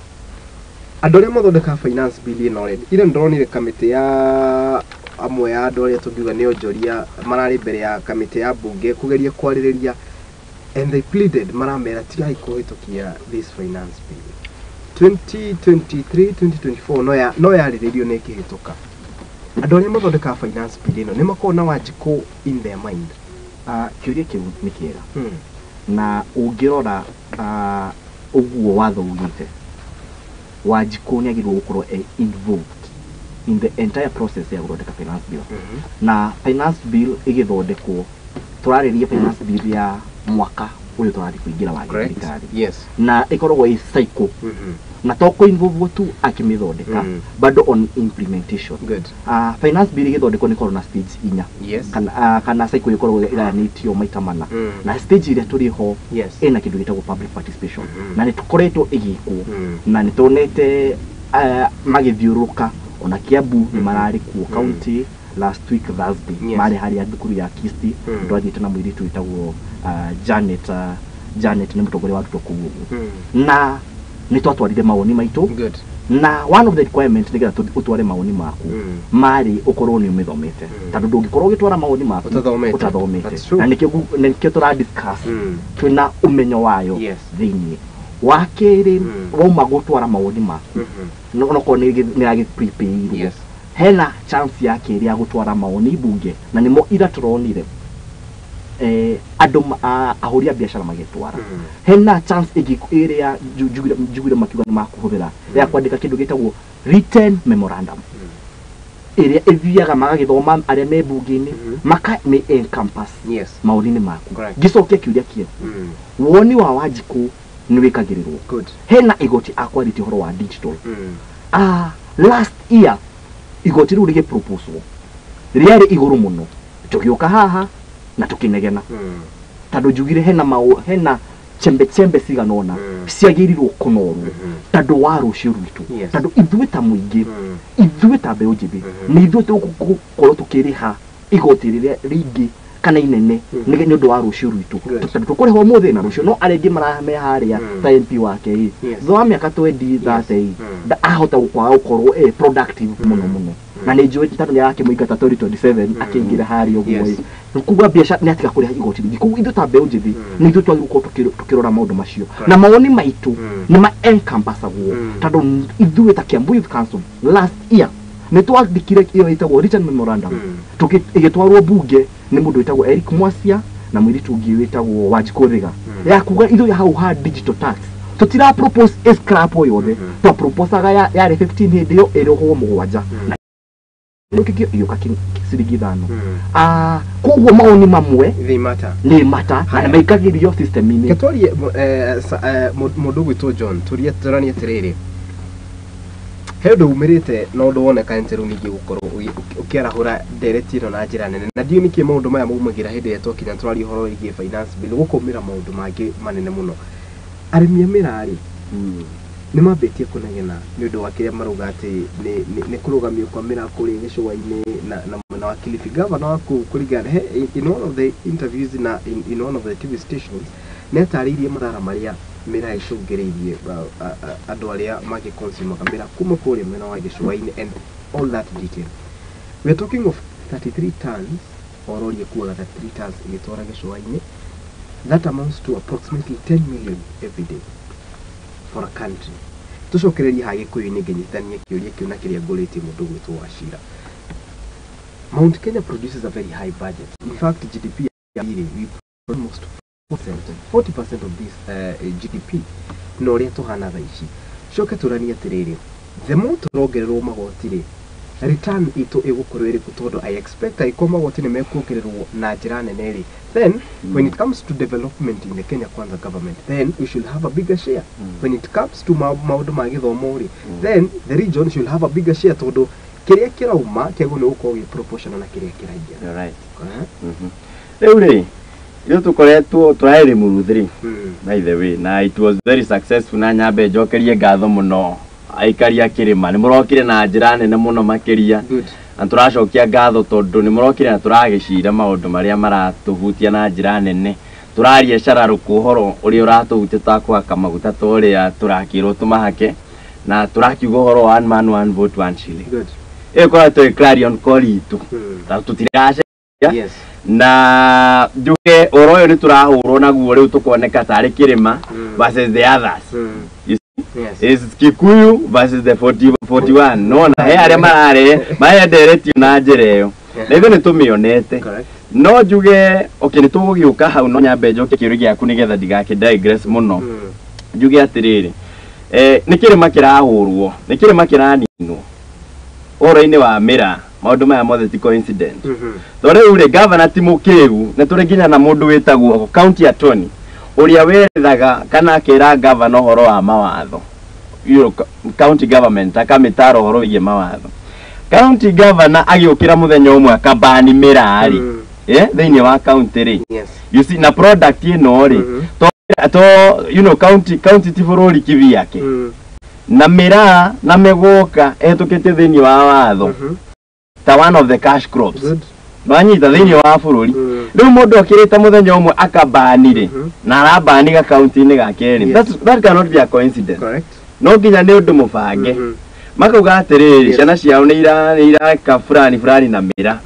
andũ arĩa mathondeka finance bill ĩno rĩ ire ndĩronire kamĩtĩ ya amwe ya andũ arĩa tũngiuga nĩ onjoria mararĩ mbere ya kamĩtĩ ya mbunge kũgeria kwarĩrĩria and they pleaded maramera tigai kũhĩtũkia this finance bill 2023-2024 no yarĩrĩrio nĩ ĩkĩhĩtũka andũ arĩa mathondeka finance bill ĩno nĩ makoragwo na Wanjikũ in their mind
kĩũria kĩu nĩ kĩega na ũngĩrora ũguo watho ugĩte Wanjikũ nĩ agĩrĩirwo gũkorwo involved in the entire process ya gũthondeka finance bill na finance bill ĩgĩthondekwo tũrarĩrĩria finance bill ya mwaka ũyũ tũrathiĩ kũingĩra wa thirikari na ĩkoragwo ĩ cycle na toko involve tu akimĩthondeka bado on implementation finance bill ĩgĩthondekwo nĩ korwo na stage 4 kana cycle ĩkoragwo ĩgayanĩtio maita mana na stage ĩrĩa tũrĩ ho ĩna kĩndũ gĩtagwo public participation na nĩ tũkoretwo ĩgĩkwo na nĩ tuonete magĩthiũrũka ona Kiambu nĩ mararĩ kuo county last week Thursday marĩ harĩa thukuru ya Kisti twathiĩte na mũirĩtu wĩtagwo Janet nä må tongoria wa Ruto kuguo na nä twatwarire mawoni maitå na one of the requirements nä getha å tware mawoni maku marä å korwo nä å mä thomete tondå ndå ngä korwo å gä twara mawoni maku å tathomete na nä kä tå ra twä na å menyo wayo thä iniä wa kä rä wauma gå twara mawoni maku nokorwo nä ragä prepairwo hena chance ya kä rä ya gå twara mawoni mbunge na nä mo ira tå ronire andå ahå ri a biacara magätwara hena chance ä ä ya njugire makiuga nä makå hå ya kwandä ka kä ndå gä tagwo written memorandum ä rä a ä thiaga magagä thoma arä a me mbunge-inä maka nä encompass maå-inä maku ngä cokia kä uria kie woni wa Wanjikũ nä wä kagä rä rwo hena igoti akwarite å horo wa digital last year igoti rä u rä gä rä arä igå rå må no tå gä å ka haha na tukinegena tando njugire hena chembe ciganona ciagĩrirwo kũnorwo tando wa rũciũ rwitũ tando ithuĩ ta mũingĩ ithuĩ ta mbeũ njĩthĩ nĩ ithuĩ tũgũkorwo tũkĩrĩha igoti rĩrĩa rĩingĩ kana inene nĩ ũndũ wa rũciũ rwitũ tando tũkũrĩha ũmũthĩ na rũciũ no arĩa angĩ marahame harĩa ta MP wake thutha wa mĩaka 20-30 ahota gũkwaga gũkorwo productive mũno na nĩ njũĩ tando nĩ arakĩmũingata 2027 akĩingĩra harĩa ũguo kuga biacara nä atiga kå rä ha igoti rĩngĩ koguo ithuĩ ta mbeũ njĩthĩ nĩ ithuĩ twagĩrĩirwo gũkorwo tũkĩrora maũndũ macio na mawoni maitũ nĩ ma encompassagwo tondũ ithuĩ ta Kiambu Youth Council last year nĩ twandĩkire ĩyo ĩtagwo written memorandum ĩgĩtwarwo mbunge nĩ mũndũ wĩtagwo Eric Mwacia na mũirĩtu ũngĩ wĩtagwo Wanjikũ Thĩga ya kuga ithuĩ hau ha digital tax tũtira propose scrap o yothe twa proposaga yarĩ 15 hĩndĩ ĩyo ĩrĩhwo mũgwanja yoka ciringi 5 koguo maoni mamwe nĩ mata na maikagĩrio system-inĩ
ketwarie mũndũ gwĩtwo John tũranie atĩrĩrĩ he ũndũ umĩrĩte na ũndũ wonekana rĩu ningĩ gũkorwo ũkĩarahũra ndereti ĩno na njĩra nene na ndiũ nĩkĩ maũndũ maya maumagĩra hĩndĩ ĩrĩa twakinya tũraria ũhoro wĩgiĩ finance bill gũkũmĩra maũndũ mangĩ manene mũno arĩmi a mĩrarĩ nĩ mambĩtie kũnegena nĩ ũndũ wa kĩrĩa marauga atĩ nĩ kũrũgamio kwa mĩra kũrĩa gĩcũa-inĩ na mwena wa Kilifi governor wa kũu kũringana in one of the interviews na in one of the TV stations nĩ atarĩirie marara marĩa mĩra ĩcũngĩrĩirie andũ arĩa magĩconsumaga mĩra kuma kũrĩa mwena wa gĩcũa-inĩ and all that detail we are talking of 33 tons ororie kuaga 33 tons ĩgĩtwara gĩcũa-inĩ that amounts to approximately 10 million every day for a country tucokereria ha gĩkũyũ-inĩ ngĩnyitithanie kĩũria kĩu na kĩrĩa ngũrĩtie mũndũ gwĩtwo Wachira. Mount Kenya produces a very high budget. In fact, GDP we almost 40% of this GDP no ũrĩa tũhana thaa ici coke tũranie atĩrĩrĩ the more tũrongererwo magoti-rĩ return itũ ĩgũkorwo ĩrĩkũ tondũ I expect angĩkorwo magoti nĩ mekuongererwo na njĩra nene-rĩ then when it comes to development in the Kenya Kwanza government then we should have a bigger share when it comes to maũndũ ma gĩthomo-rĩ then the region should have a bigger share tondũ kĩrĩa kĩrauma kĩagwo nĩ gũkorwo gĩ proportional na kĩrĩa kĩraingĩra right
rĩu-rĩ ithuĩ tũkoretwo tũrarĩ mũruthĩ by the way na it was very successful na nyambe njokerie ngatho mũno aikari a kĩrĩma nĩ mũrokire na njĩra nene mũno makĩria na tũracokia ngatho tondũ nĩ mũrokire na tũragĩcira maũndũ marĩa maratũhutia na njĩra nene tũraria cararũkũ ũhoro ũrĩa ũratũhutia takũhaka maguta ta ũrĩa tũrakĩrwo tũmahake na tũrakiuga ũhoro one man one vote one shilling ĩkoretwo ĩ clarion call itũ tũtiracenjia na njuge ũhoro ũyũ nĩ tũrahũrwo naguo rĩu tũkoneka tarĩ kĩrĩma versus the others is Kikuyu versus the 41 no na he arĩa marenderetio na njĩra ĩyo na ithuĩ nĩ tũmĩonete no njuge okay nĩ tũgũgĩũka hau no nyambe njoke kĩũria gĩaku nĩgetha ndigakĩdigress mũno njuge atĩrĩrĩ nĩ kĩrĩma kĩrahũrwo nĩ kĩrĩma kĩraninwo ũhoro-inĩ wa mĩra maũndũ maya mothe ti coincident tondũ rĩu-rĩ governor ti mũkĩgu nĩ tũrĩ nginya na mũndũ wĩtagwo county attorney ũrĩa werethaga kana akĩra governor ũhoro wa mawatho county government akamĩtara ũhoro wĩgiĩ mawatho county governor agĩũkĩra mũthenya ũmwe akabani mĩra-rĩ thĩinĩ wa county-rĩ you see na product ĩno-rĩ to you know county ti bũrũri kivi yake na mĩra na mĩgũka ĩhetũkĩte thĩinĩ wa watho ta one of the cash crops banyita thini wa bururi riu mundu akirita muthenya umwe akabanire na arabani ga county ni ga keri that cannot be a coincidence. Correct. No nginya ni undu mubange makauga atiriri ciana ciao ni iraka fulani na mira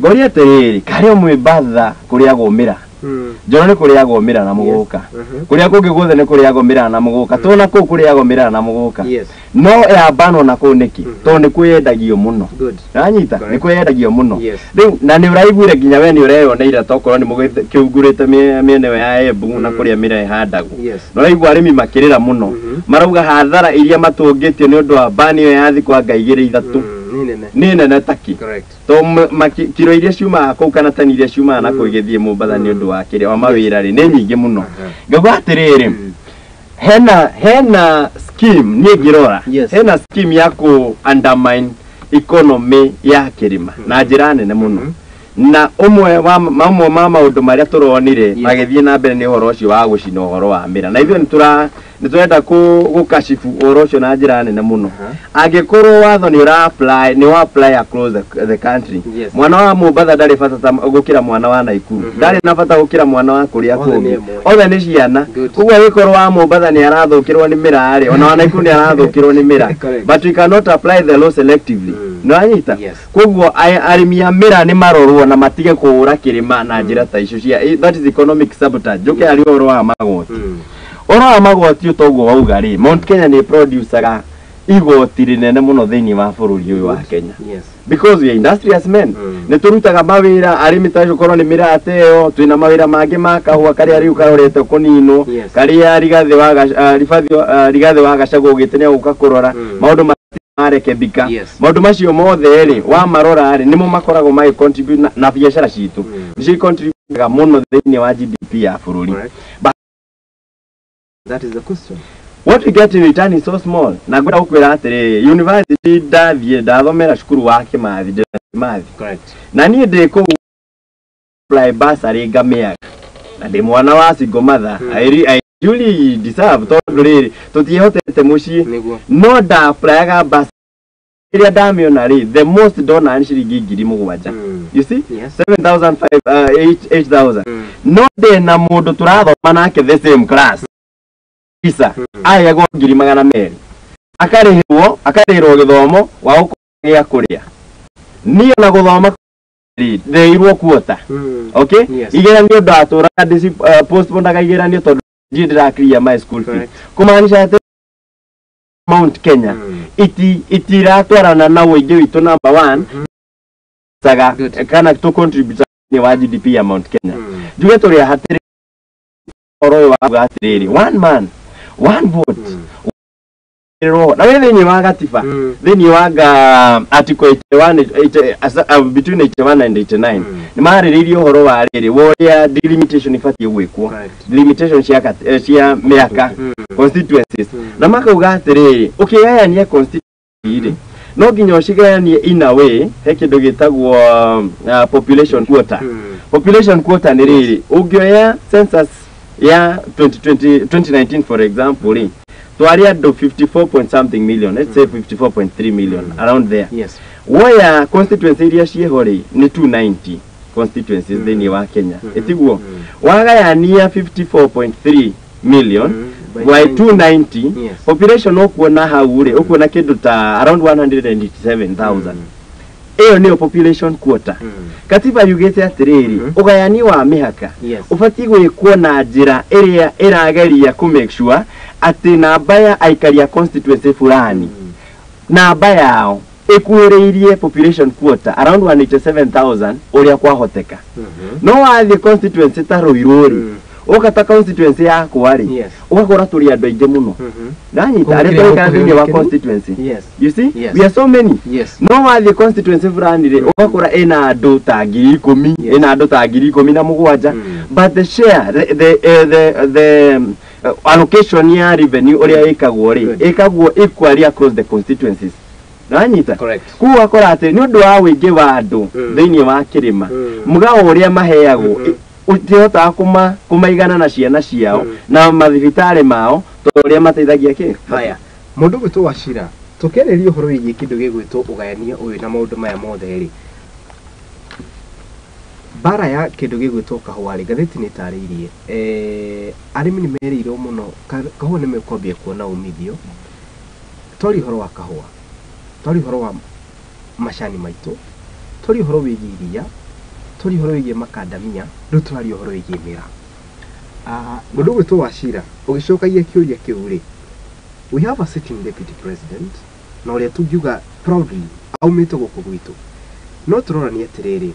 ngoria atiriri kari umwe batha kuria gumira Jona ni kuria gomira na muguka. Kuria kungi guothe ni kuria gomira na muguka. Tona ku kuria gomira na muguka. No ya bano na ku niki. To ni kwendagio muno. Anyita ni kwendagio muno. Riu na ni uraiguire ginya we ni ureyoneira tokorwo ni mugite kiungurite miene ya Embu na kuria mira ihandagwo. No raigua arimi makirira muno. Marauga hathara iria matungitio ni undu wa bani yo yathi kwa ngaigire ithatu. Ni nene taki. To kiro iria ciuma kau kana tani iria ciuma na kuigithie Mombatha ni undu wa kire wa mawira ri ni nyingi muno. Ngauga atiriri hena scheme ni ngirora hena scheme ya ku undermine economy ya kirima na njira nene muno. Na umwe wa maundu maria turonire magithie na mbere ni horo ucio wa gucina horo wa mira na ithuĩ niturenda gukashifu horo ucio na njira nene muno. Angikorwo watho ni apply across the country, mwana wa Mombatha ndari bata gukira mwana wa Naikuru, ndari na bata gukira mwana wa kuria kungi, othe ni ciana. Koguo gikorwo wa Mombatha ni arathukirwo ni mira ri, ona wa Naikuru ni arathukirwo ni mira, but we cannot apply the law selectively. No anyita koguo arimi ya mira ni marorwo na matige kuura kirima na njira ta icio cia that is economic sabotage. Joke ari oro wa magoti oro wa magoti utoguo wauga ri Mount Kenya ni producer igoti rinene muno thiini wa bururi uyu wa Kenya. Because we are industrious men. Ne turutaga mawira arimi tajo korwo ni mira ateo twina mawira mangi makahua kari ari ukarorete kunino kari ari gathe wa rigathi wa gacago gitene uka kurora maundu marekebika maundu macio mothe ri wa marora ri nimo makoragwo mai contribute na biashara citu ni contribute muno thiini wa GDP ya bururi.
That is the question.
What we get in return is so small. Na ngwenda gukwira atiri university ndathomera cukuru wa Kimathi. Correct. Na ni ndiko apply bursary ngamea. Na ndi mwana wa single mother. I really deserve tondu riri tutihotete mucii no da apply ga bursary iria ndamiona ri the most donor ni ciringi 7,000. You see 7,500 8,000. No de na mundu turathoma nake the same class isa aya go 200,000 akarihirwo githomo wa gukogia kuria ni ona guthoma theirwo kuota. Okay igeranio ndatura ndisi postpone akaigeranio tondu ndira clear my school fee kumaanisha ati Mount Kenya itiratwarana na uingi witu number 1 saga kana to contribute ni wa GDP ya Mount Kenya. Juge turi hatiri oro wa gatiriri one man one vote. Na wewe ni wa gatiba thini wa article 81 between 81 and 89 ni mariririo horo wa riri woria delimitation ifatie gwikwo delimitation cia miaka constituencies na makauga atiriri ukigayania constituency no nginya ucigayanie in a way he kindu gitagwo population quota. Population quota ni riri ungioya census ya 2019 for example twari ando 54 point something million, let's say 54.3 million around there. Waya constituency iria ciehori ni 290 constituencies thini wa Kenya. Etiguo wagayania 54.3 million by 290 population okuona haure okuona kindu ta around 187,000. Eyo ni population quota. Katiba yugete atiriri ugayani wa mihaka ufatie gwikwo na njira iria irageria ku make sure ati namba ya aikaria constituency fulani namba yao ikuireirie population quota around 187,000 uria kwahoteka. No wathi constituency ta Ruiruri ukata constituency yako ari ugakora turi andu aingi muno ndanyita ari toika thini wa constituency. You see we are so many. No wathi constituency fulani ri ugakora ina andu ta 10,000 ina andu ta 17,000 but the share the allocation ya revenue uria ikagwo equally across the constituencies. Ndanyita ku akora ati ni undu wa wingi wa andu thini wa kirima mugao uria maheagwo utihota kumaigana na ciana ciao na mathibitari mao toria mateithagia ki.
Haya mundu gwitu Wachira tukeririo horo wigi kindu gigwitwo ugayania uyu na maundu maya mothe ri bara ya kindu gigwitwo kahua ri gatheti ni tarĩirie arĩmi ni merirwo muno kahua ni mekwambia kuona umithio tori horo wa kahua tori horo wa macani maitu tori horo wigie iria tori horo wigie makandamia riu turari horo wigie mira mundu gwitwo Wachira ugicokagia kiuria kiu ri we have a sitting deputy president na uria tungiuga proudly aumite guku gwitu no turorania atiriri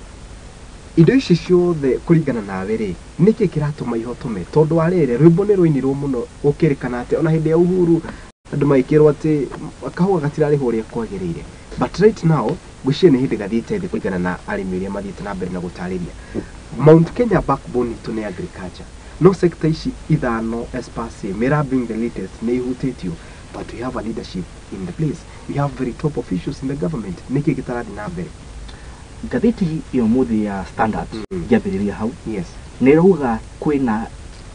indo ici ciothe kuringana nawe ri niki kiratuma ihotume tondu warire rwimbo ni rwinirwo muno ukirikana ati ona hindi ya uhuru andu maikirwo ati kahua gatirari huria kwagirire but right now gucie ni hindi gathiite thi kuringana na arimi iria mathiite na mbere na gutariria Mount Kenya backbone to ne agriculture no sector ici ithano espasi mera being the latest ne ihutitio but we have a leadership in the place we have very top officials in the government niki gitarari na mbere
gatheti iyo muthi ya Standard yabiriria hau
yes
niruga kwina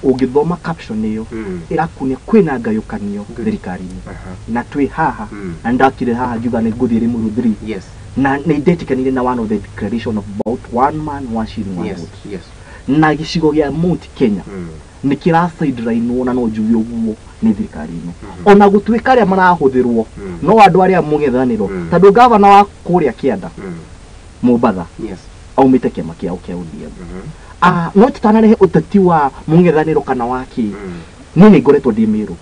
ungithoma caption iyo irakunia kwina ngayukanio thirikari-ini na twi haha na ndakire haha njuga ni nguthire murudhiri
yes
na ni identikanire na one of the declaration of about one man one shilling one vote
yes
na gicigo gia Mount Kenya ni kira sideline na no njuge uguo ni thirikari-ini ona gutwika aria marahuthirwo no andu aria mungethaniro tondu governor wa kuria Kianda Mombasa
yes
aumite kiama kiao kia ODM no tutanarehe uteti wa mungethaniro kana waki nini ngoretwo ndi miru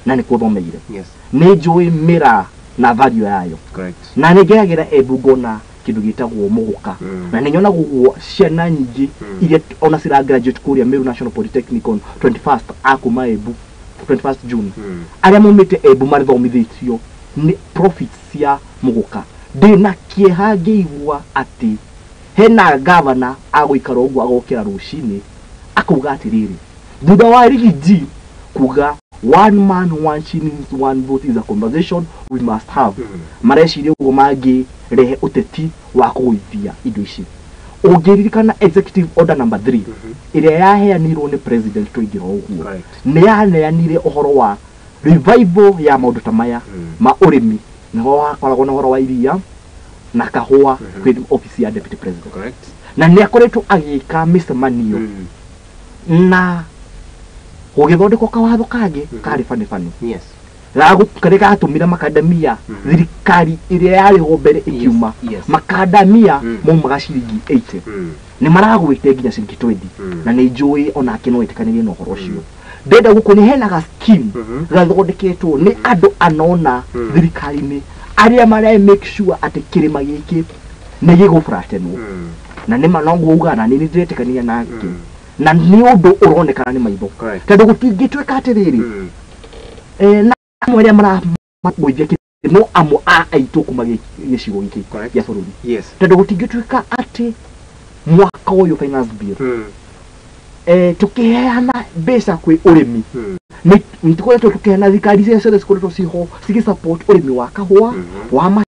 na ni kuthomeire
yes
ni njui mira na value yayo
correct
na ni ngeagira ebugona kindu gitagwo muguka na ni nyona guo ciana nyingi iria ona cira graduate kuria Meru National Polytechnic on 21st akuma ebu 21st June aria mumite ebu marithomithitio ni profits cia muguka ndina kieha ngeigua ati hena governor agwikara uguo agokira rucini akuga atiriri thutha wa rigiji kuga one man one shilling one vote is a conversation we must have mareciria uguo mangi rehe uteti wa kuithia indo ici ungiririkana executive order number 3 iria yaheanirwo ni president tuigira uguo ni yaneanire uhoro wa revival ya maundu ta maya ma urimi niho wakoragwo na uhoro wa iria na kahua kwi office ya deputy president
correct
na ni akoretwo agika micemanio na ugithondekwo kawatho kage kari fani
yes
ragu kareka atumira makadamia thirikari iria yari ho mbere ikiuma makadamia mo magaciringi 80 ni maragwite nginya ciringi 20 na ni njui ona kino itikanirie no horo cio ndenda guko ni hena ga scheme gathondeketwo ni andu anona thirikari-ini aria mara make sure ati kirima giki ni gigufratenwo na ni manongo uga na ni ndiretekania nake na ni undu uronekana ni maitho tondu gutingitweka atiriri na aria mara matwithia no amo aitu kuma gicigo giki ya bururi
yes
tondu gutingitweka ati mwaka uyu finance bill tukiheana mbeca kwi urimi ni tukoretwo tukiheana thikari cia cere cikoretwo ciho cigi support urimi wa kahua wa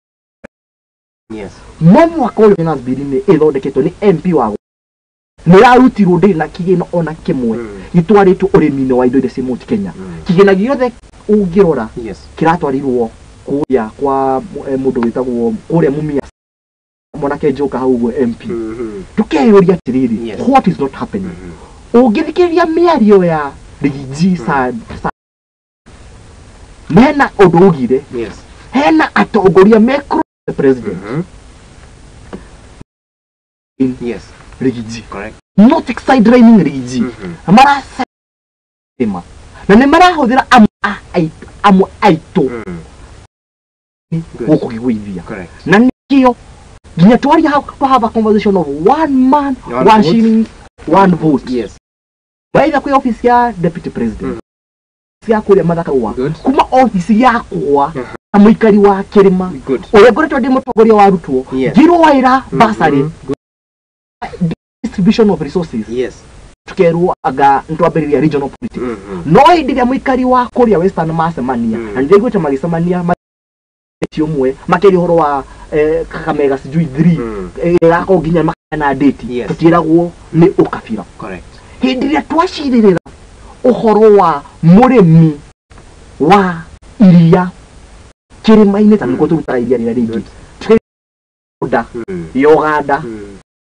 yes
no mwaka uyu finance bill ni ithondeketwo ni MP wa ni rarutirwo ndi na kigino ona kimwe gitwaritwo urimi-ini wa indo iria cia Mount Kenya kigina giothe ungirora
yes
kiratwarirwo kuya kwa mundu witagwo kuria Mumia mwanake njoka hau uguo MP tukeyuria atiriri what is not happening ungithikiria miario ya rigiji sa mena undu ugire
yes
hena atongoria mekro president
yes
rigiji
correct
not sidelining rigiji mara sema na ni marahuthira amu aito guku gigwithia na nikio nginya twari have a conversation of one man one shilling one vote
yes
baida kwa office ya deputy president cia kuria mathaka wa kuma office yakwa muikari wa kirima uria ngoretwo ndi mutongoria wa rutwo ngiro waira basari distribution of resources
yes
tukerwo aga ntwambiriria regional politics no indiria muikari wa kuria western macemania na ndigwite magicemania umwe makeri horo wa Kakamega sijui 3 yako nginya makana date tutiragwo ni ukabira
correct
hindiria twacirira uhoro wa murimi wa iria kirima-ini ta niko turutara iria rira ringi tukenda yoganda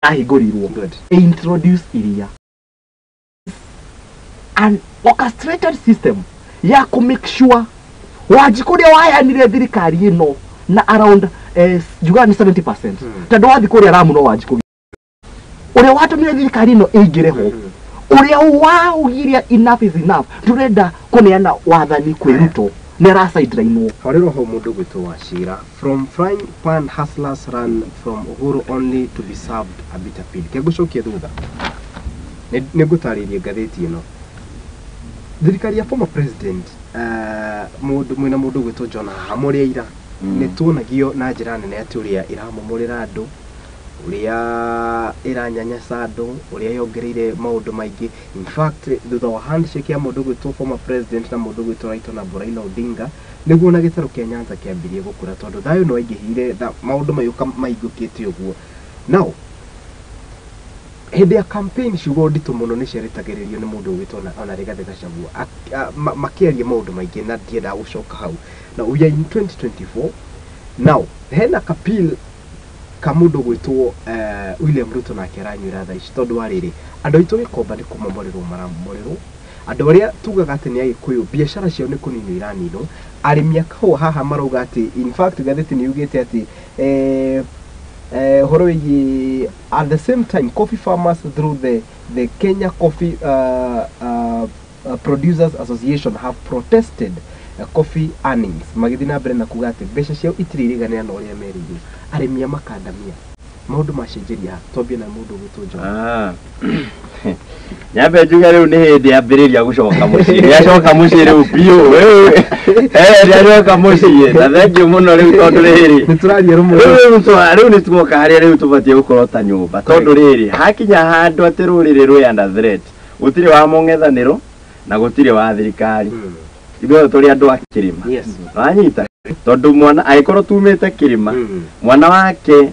ahingũrirwo introduce iria an orchestrated system ya ku make sure Wanjiku ũrĩa waheanire thirikari ĩno na around juga ni 70%. Tondũ wathi kũrĩa Ramu no Wanjiku ũrĩa watũmire thirikari ĩno ĩingĩre ho ũrĩa waugire enough is enough turenda kũneana wathani kwĩ Ruto nĩ arasideline
harĩro ho mũndũ gwĩtwo Wachira from frying pan hustlers run from Uhuru only to be served a bitter pill. Kĩgucokia thutha nĩ ngũtarĩria ngathĩti ĩno thirikari ya former president mwena mũndũ gwĩtwo John Hamũrĩa ira nĩ tuonagio na njĩra nene atĩ ũrĩa iramomorera andũ ũrĩa iranyanyasa andũ ũrĩa yongereire maũndũ maingĩ. In fact thutha wa handshake ya mũndũ gwĩtwo former president na mũndũ gwĩtwo Raila Odinga nĩguo na gĩtarũ kĩa Nyanza kĩambirie gũkũra tondũ thayũ no aingĩhire maũndũ maingũkĩte ũguo. Now hĩndĩ ya campaign ciugo nditũ mũno nĩ ciaritagĩrĩrio nĩ mũndũ gwĩtwo ona Rigathĩ Gachagua makĩaria maũndũ maingĩ na ndienda gũcoka hau. Na uya in 2024 now hena kapil kamundu gwitwo William Ruto na keranyura tha ici tondu wariri andu itu gikomba ni kumomorerwo maramomorerwo andu aria tugaga ati ni agikuyu biashara ciao ni kunino iranino arimi akaho haha marauga ati in fact gatheti ni yugite ati horoyi at the same time coffee farmers through the Kenya Coffee Producers Association have protested coffee earnings magithina mbere na kuga ati mbeca ciao itiririganira na uria merire aremia makandamia maundu macenjeria tobia na mundu gwitwo
nyambe njuga riu ni hindi ambiriria gucoka mucii yacoka mucii riu biu yacoka mucii na thank you muno riu tondu riri
nituraria rumwe
riu nitugoka haria riu tubatie gukorwo ta nyumba tondu riri hakinya handu ati ruriri rwi under threat gutire wa mung'ethaniro na gutire wa thirikari ibo turi andu akirima wanyita tondu mwana aikorwo tumite kirima mwana wake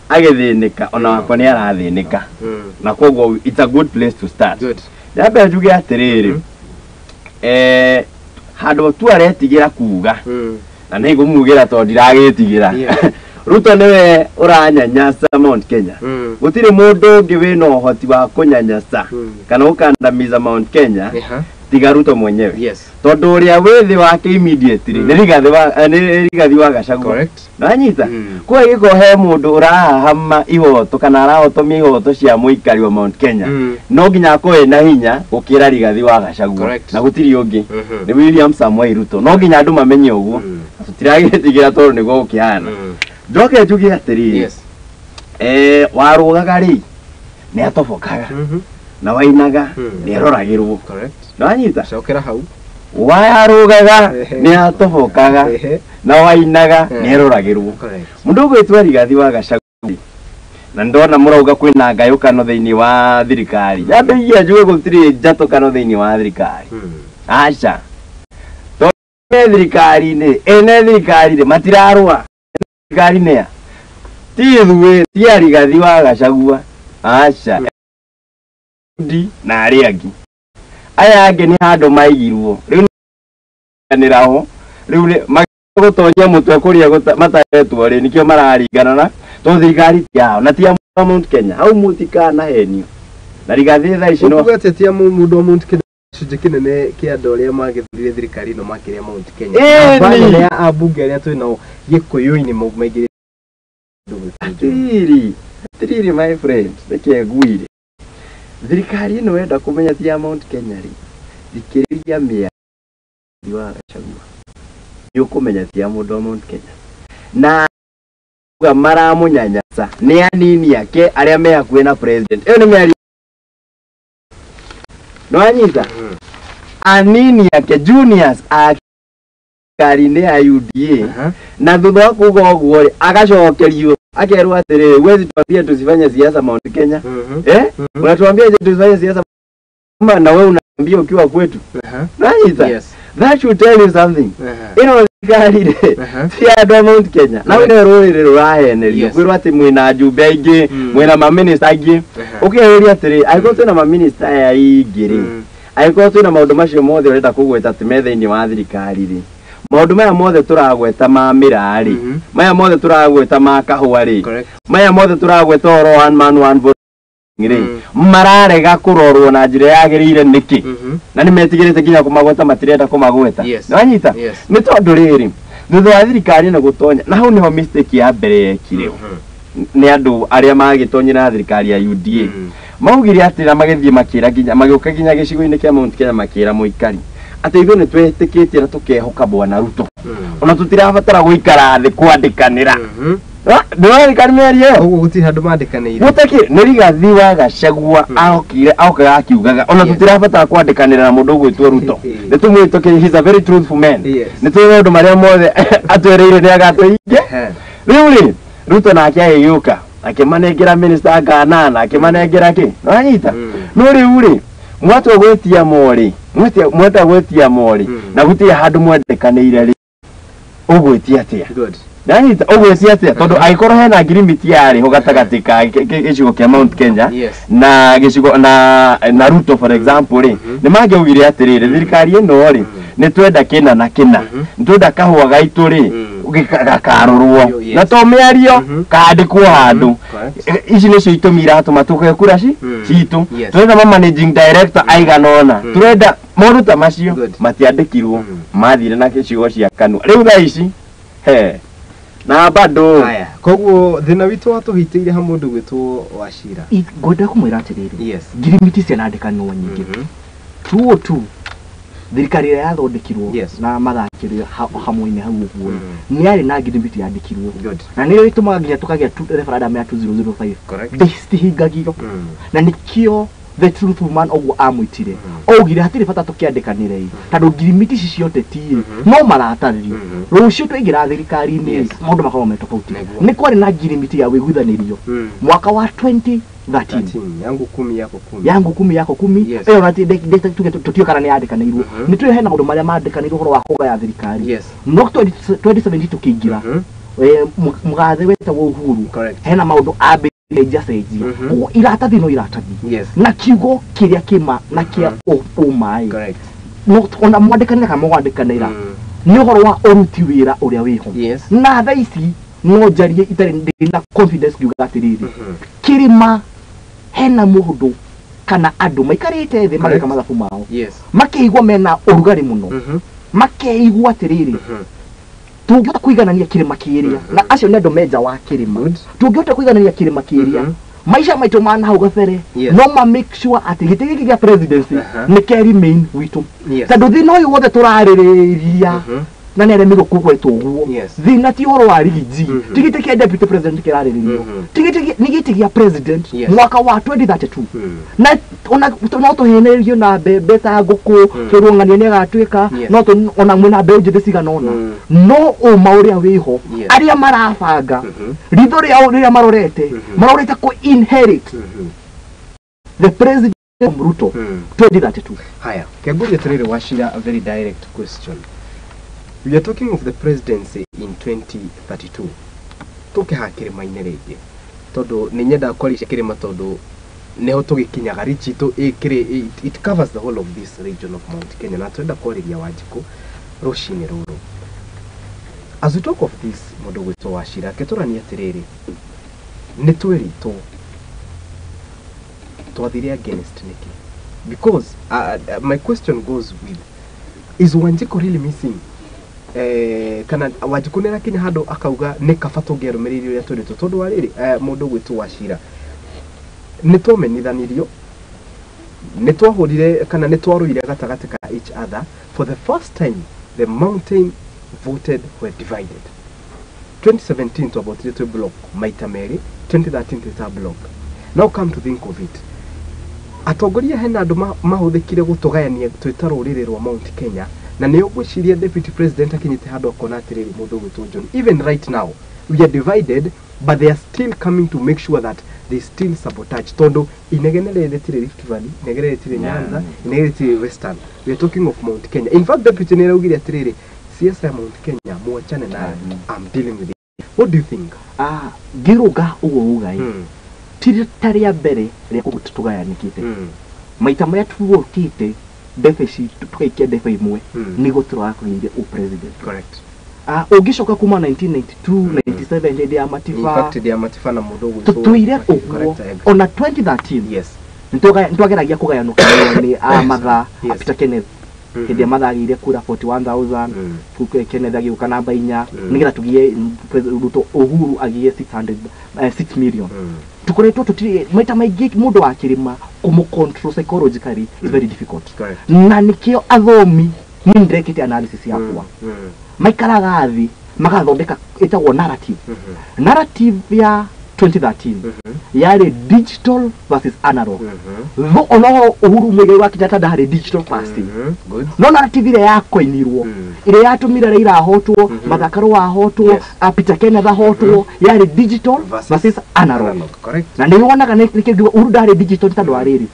agithinika ona wakwa ni arathinika na koguo it's a good place to start. Yambe njuge atiriri handu tu aretigira kuga na nĩ ngũmugira tondu ndiragĩtigira Ruto niwe uranyanyasa Mount Kenya gutire mundu ungi wina uhoti wa kunyanyasa kana ukandamiza Mount Kenya tiga Ruto mwenyewe tondu uria withi wake immediately ni Rigathĩ wa Gachagua nanyita kwa giko he mundu urahama ihoto kana arahotomia ihoto cia muikari wa Mount Kenya no nginya ko ena hinya gukira Rigathĩ wa Gachagua na gutiri ungi ni William Samoei Ruto no nginya andu mamenye uguo tutiragitigira tondu niguo ukihana njoke njuge atiri warugaga ri ni atobokaga na wainaga ni aroragirwo nanyita
cokera hau
wayarugaga ni atobokaga na wainaga ni aroragirwo mundu gwitwa Rigathĩ wa Gachagua na ndona murauga kwina ngayukano thiini wa thirikari yambe igia njuge gutiri njatũkano thiini wa thirikari acha to thirikari ni ene thirikari matirarwa thirikari ne tithwe ti Rigathĩ wa Gachagua acha ndi na ariangi aya angi ni handu maigirwo riu niraho riu magotonya mutwe kuria mataretwo ri nikio mararingana na to thirikari yao na tia Mount Kenya au mutika na henio na Rigathĩ tha ici no
ugate tia mundu Mount Kenya cuje kinene kia andu aria magithire thirikari no makiria Mount Kenya bana ya abunge aria twina gikuyu-ini maigire atiri
my friend reke nguire thirikari ino wenda kumenya tia Mount Kenya ri thikiriria mia wa Gachagua ni ukumenya tia mundu wa Mount Kenya na maramunyanyasa ni anini yake aria me hakuhe na president ni meri no anyita anini yake juniors karine ya UDA na thutha wa kuga uguo ri agacokerio akerwo atiri wezi twambie tusifanye siasa Mount Kenya unatuambia je tusifanye siasa na wewe unaambia ukiwa kwetu nanyita that should tell you something thirikari cia Mount Kenya na wene rurire rurahenerio kwirwo ati mwina njumbe aingi mwina ma minister aingi ukiheria atiri aiko twina ma minister aya ingiri aiko twina maundu macio mothe urenda kugweta timethe-ini wa thirikari ri maundu maya mothe turagweta ma mirari maya mothe turagweta ma kahua ri maya mothe turagweta oro one man one vote ngire mararega kurorwo na njira yagirire niki na ni metigirite kinya kumagweta matirenda kumagweta nwanyita ni tondu riri thutha wa thirikari na gutonya na hau niho mistake ya mbere yekire ni andu aria magitonyera thirikari ya UDA maugire atira magithie makira ginya magioka ginya gicigo-ini kia Mount Kenya makira muikari ati ithu ni twetikitie na tukehoka Bwana Ruto ona tutirabatara guikara thi kwandikanira ndwari karmerie
ugu guti handu mandikanire
mutaki nirigathi wa Gachagua aokire aokaga akiugaga ona tutirabatara kwandikanira na mundu gwitwo Ruto nitumwitoke he is a very truthful man nitwe ndu maria mothe atwereire ni agatuinge riu Ruto na akiayuka akimanengera minister Ganana akimanengera ki nwanyita no riu mwatwa gwetia mori mwata gwetia mori na gutia handu mwendekanire ri ugwetia atia nanyita ugwetia atia tondu aikoro hena agreement yari ho gatagati ka gicigo kia Mount Kenya na gicigo na Ruto for example ni mangeugire atirire thirikari ino ri ni twenda kina na kina twenda kahua gaitu ri gakarurwo na to miario kaandikwo handu ici nicio itumira atuma tukekura citu twenda managing director aiganona twenda maundu ta macio matiandikirwo mathire na gicigo cia Kanu riu thaa ici na bado
haya koguo thina witu watuhitiire ha mundu gwitwo Wachira
ngoda kumwira atiriri ngirimiti cia nandikano nyingi 202 thirikari ya yathondekirwo na mathakire hamwe-ini hau uguo ni ari na ngirimiti yandikirwo na niyo itumaga nginya tukagia referendum ya 2005 ndihingagio na nikio the truthful man ogwo amwitire ogire hatire bata tukiandikanire tondu ngirimiti ciothe ti no marataririo rucio twingira thirikari-ini maundu makorwo metofauti ni kwari na ngirimiti ya wiguithanirio mwaka wa 2013
yangu 10
yako 10 eyo nati tutio kana ni yandikanirwo ni tuyo hena maundu maria mandikanirwo horo wa kugaya thirikari no 2017 tukiingira mugathe wetagwo Uhuru hena maundu ambe ejasejia iratathi no iratathi na kiugo kiria kima na kia umai no ona mwandikanira kama mwandikanira ni horo wa uruti wira uria wiho na tha ici no jarie itari ndina confidence kiuga atiriri kirima hena mundu kana andu maikarite thi mageka mathabu mao makeigwa mena urugari muno makeigwa atiriri tungihota kuiganania kirima kiria na acio nendo meja wa kirima tungihota kuiganania kirima kiria maisha maitu mana hau gabere no ma make sure ati gitigi gia presidency ni carry main witu tondu thina uyu wothe turaririria na nere migo kugwetwo guo thina ti horo wa rigi tigite kia deputy president kirariririo tigite ni giti gia president mwaka wa 2032 na ona tuhenerio na bebe ta nguku kirungania ni gatwika no ona mwina mbe njithe ciganona no o mauria wiho aria marabanga ritho ria marorete ku inherit the president Ruto 2032
haya keguria tirire Wachira a very direct question. We are talking of the presidency in 2032. Toke hakire mainerege. Todo ninyenda kwalisha kirima todo neho tugikinyaga richitu it covers the whole of this region of Mount Kenya na twenda kwaliria Wanjiku rushini ruru. As we talk of this mundu gwitwo Wachira keturania tiriri ni twirito twathire against niki because my question goes with is Wanjiku really missing kana Wanjiku nera kinya handu akauga ni kabato ngerumiriri uria turito tondu wariri mundu gwitwo Wachira ni twomenithanirio ni twahurire kana ni twaruire gatagati ka each other for the first time the mountain voted were divided 2017 to about little block maita meri 2013 to block now come to think of it atongoria hena andu mahuthikire gutugayania twita ruriri rwa Mount Kenya na niyo gwiciria deputy president akinyite handu akona atiriri mundu gwitwo John even right now we are divided but they are still coming to make sure that they still sabotage tondu inegenere letire Rift Valley inegenere letire Nyanza inegenere letire Western we are talking of Mount Kenya in fact deputy neraugire atiriri siasa ya Mount Kenya muachane na I'm dealing with it. What do you think?
Giruga ugai tiri mbere ria kugutugaya-nikite maita maya tuwokite deficit tukaikia defa imwe ni gutura kuingia u president
correct
Ugishoka kuma 1992 97 hedi ya Matifa.
In fact hedi ya Matifa na mudogo
tutuire uguo ona 2013.
Yes.
Ntwageragia kugayano ni amatha Peter Kenneth hedi ya matha agire kura 41,000 Fuke Kenneth agiuka namba 4 nigetha tugie Ruto Uhuru agie 6 million. Tukoretwo tutiri maita maigi mundu wa kirima kumu control psychologically is very difficult. Na nikio athomi ni ndrekete analysis yakwa. Maikaraga thi magathondeka etagwo narrative. Narrative ya 2013 yari digital versus analog. Tho ono Uhuru Muigai wa Kenyatta ndari digital first. No narrative ile yako inirwo ile yatumira Raila ahotwo Mathakaro ahotwo Peter Kenneth ahotwo yari digital versus analog. Na niwonaga nikiuga Uhuru ndari digital tando ariri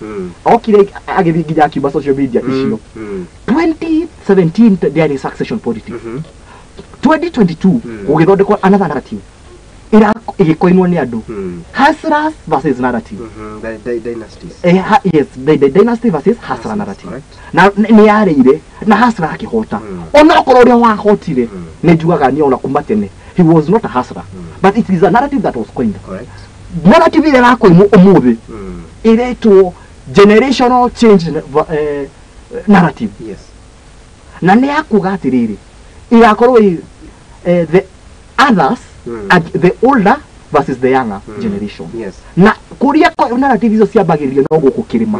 okire agithigia akiba social media icio 2017 there is succession politics 2022 ugithondekwa another narrative ira igikoinwo ni andu hustlers versus narrative
dynasties
yes the dynasty versus hustler narrative na ni yarire na hustler akihota ona okoro uria wahotire ni njugaga ni ona kumatene he was not a hustler but it is a narrative that was coined narrative ile yako umuthi iretwo generational change narrative
yes
na ni akuga atiriri igakorwo the others the older versus the younger generation.
Yes.
Na kuria ko narrative izo ciambagiririo no guku kirima.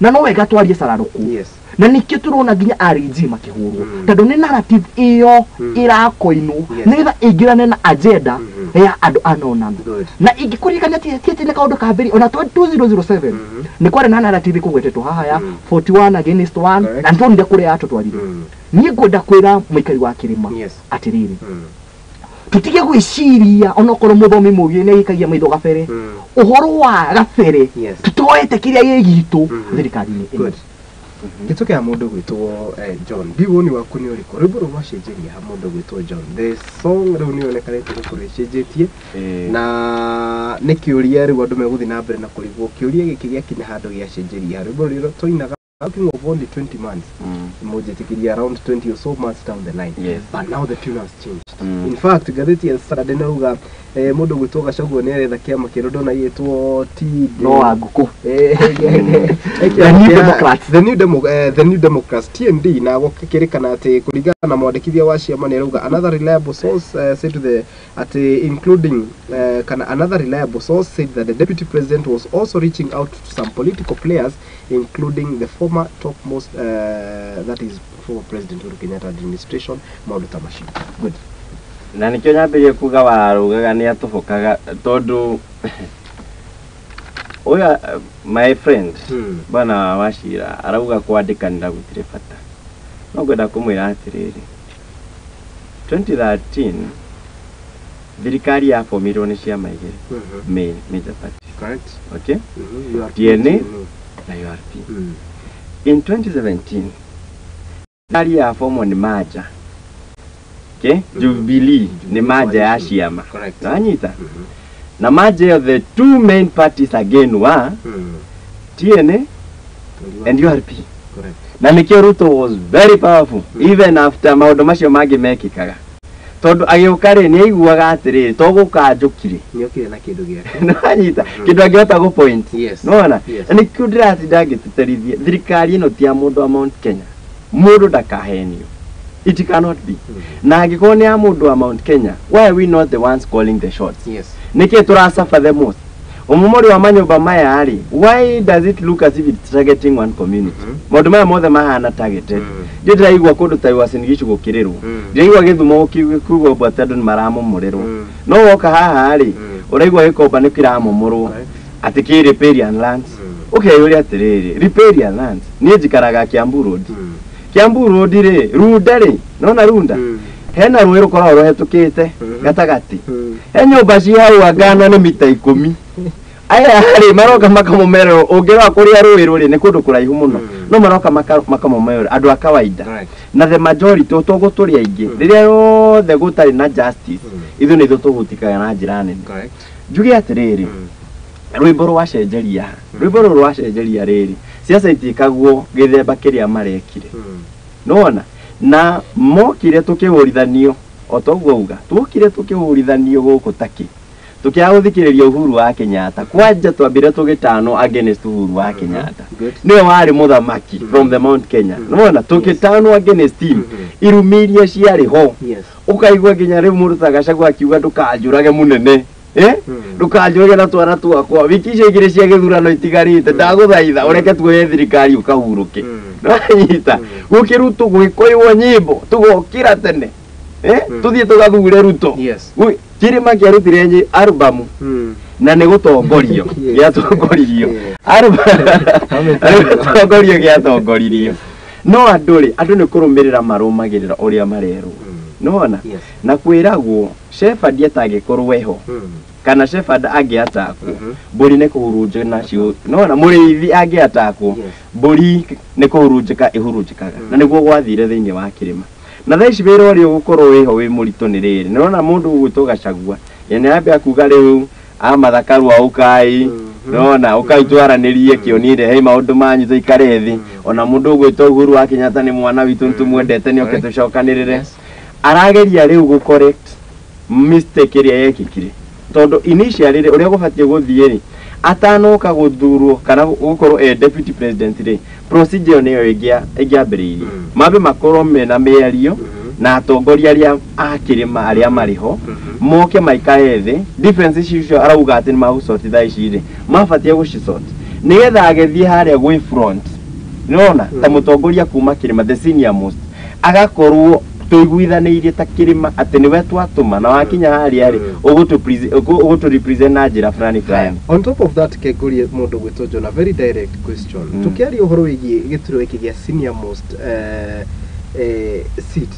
Na no wega twarie sararuku.
Yes.
Na nikio turona ginya RG makihurwo. Tondu ni narrative iyo irakoinwo nigetha ingirane na agenda ya andu anona. Na ingikurikania tiete ne kaundu ka mbere ona 2007 ni kware na narrative kugwetetwo haha ya 41 against 1 na ntonde kuria atutwarire. Ni ngwenda kwira muikari wa kirima atiriri. Tutige gwiciria onokoro muthomi mugie ne gikagia maitho gabere uhoro wa gabere tutoete kiria yegitu thirikari-ini ino
gituke ya mundu gwitwo John biwoni waku ni uriko rwimbo rwacenjeria ha mundu gwitwo John the song riu ni onekanete gukurecenjetie na ni kiuria riu andu meguthi na mbere na kurigwo kiuria giki giakinya handu giacenjeria rwimbo riro toinaga talking of only 20 months mojetikiria around 20 or so months down the line but now the tune has changed in fact gatheti ya Saturday nauga mundu gwitwo Gachagua ni aretha kiama kirodo na yetwo T
no aguko
the new democrats TND na gukirikana ati kurigana na mwandikithia wa ciama ni rauga another reliable source said to the including another reliable source said that the deputy president was also reaching out to some political players including the former topmost that is former president Uhuru Kenyatta administration Maundu Tamashi. Good.
Na nikyo nyambirie kuga warugaga ni atubukaga tondu oya my friend bana Wachira arauga kwandikanira gutire bata no ngwenda kumwira atiriri 2013 thirikari ya formirwo ni ciama igiri major party
correct
okay DNA na URP in 2017 thirikari ya formo ni maja okay Jubilee ni maja ya ciama nanyita na maja the two main parties again were TNA and URP
correct
na nikio Ruto was very powerful even after maundu macio mangi mekikaga tondu agiukare ni aiguaga atiriri togukanjukire
ni okire na kindu giake
nanyita kindu angiota go point
no
nikio ndiratinda ngititerithia thirikari ino ti ya mundu wa Mount Kenya mundu ndakahenio it cannot be na angiko ni ya mundu wa Mount Kenya why are we not the ones calling the shots nikio turasuffer the most umumori wa manyumba maya ari why does it look as if it's targeting one community maundu maya mothe mahana targeted ndiraigua kundu ta Uasin Gishu gukirirwo ndiraigua Githumo kiugo bwatadu ni maramomorerwo no woka haha ari uraigua Gikomba ni kiramomorwo ati riparian lands okay uri atiriri riparian lands ni njikaraga Kiambu Road ri Runda ri nona Runda hena rũĩ rũkoragwo rũhetũkĩte gatagati he nyũmba ci hau Angano nĩ mita 10 aya rĩ maroka makamũmererwo ũngĩrora kũrĩa rũĩ rũrĩ nĩ kũndũ kũraihu mũno no maroka makamũmererwo andũ a kawaida na the majority ũtũgũ tũrĩ aingĩ rĩrĩa yothe gũtarĩ na justice ithuĩ nĩ tũgũtikaga na njĩra nene njuge atĩrĩrĩ rwĩmbo rwacenjeria rĩrĩ ciaca itikagwo gĩthemba kĩrĩa marekire nona na mokire tukĩũrithanio otogouga tukire tukihurithanio guku taki tukiaguthikiriria Uhuru wa Kenyatta kwanja twambire tugitano against Uhuru wa Kenyatta niwe wari muthamaki from the Mount Kenya nona tukitano against him irumiria ciari ho ukaigwa nginya riu Murutha Gachagua akiuga ndukanjurage munene ndukanjurage na twana twakwa wiki icio igire cia githurano itigarite ndaguthaitha ureke tuoye thirikari ukahuruke ndanyita gukirutu gwikoywo nyimbo tugokira tene tuthie tugathure Ruto Kirima kiarutire nje album na ne gutongorio giatongoririo album giatongoririo no andu ne kurumirira marumagirira uria marerwo nona na kwiragwo Shepherd atagikorwo weho kana Shepherd angiatakwo mburi ne kuhurunje nacio nona muriithi angiatakwo mburi ne kuhurunjika ihurunjikaga na niguo gwathire thiini wa Kirima na thaici wira uri gukorwo wiho wi murito ni riri nona mundu gwitwo Gachagua yene ambe akuga riu amathakaru aukai nona ukaitwaranirie kionire hei maundu manyu tuikare thi ona mundu gwitwo Uhuru wa Kenyatta ni mwana witu ntumwendete ni oke tucokanirire arageria riu gu correct mistake iria yekikire tondu initially uria gubatie guthie ri atanoka guthurwo kana gukorwo deputy president ri procedure niyo igiambiririe mabe makorwo mena mĩario na atongoria aria a Kirima aria mariho moke maikare thi differences icio arauga ati ni magusoti thaici ri mabatie gucicoti nigetha agethie haria gwi front nona ta mutongoria kuma Kirima the senior most agakorwo tuiguithaniirie ta Kirima ati niwe twatuma na wakinya haria ri ugutu represent na njira fulani fulani.
On top of that kegurie mundu gwitwo John, a very direct question tukiari uhoro wigi gituro iki gia senior most seat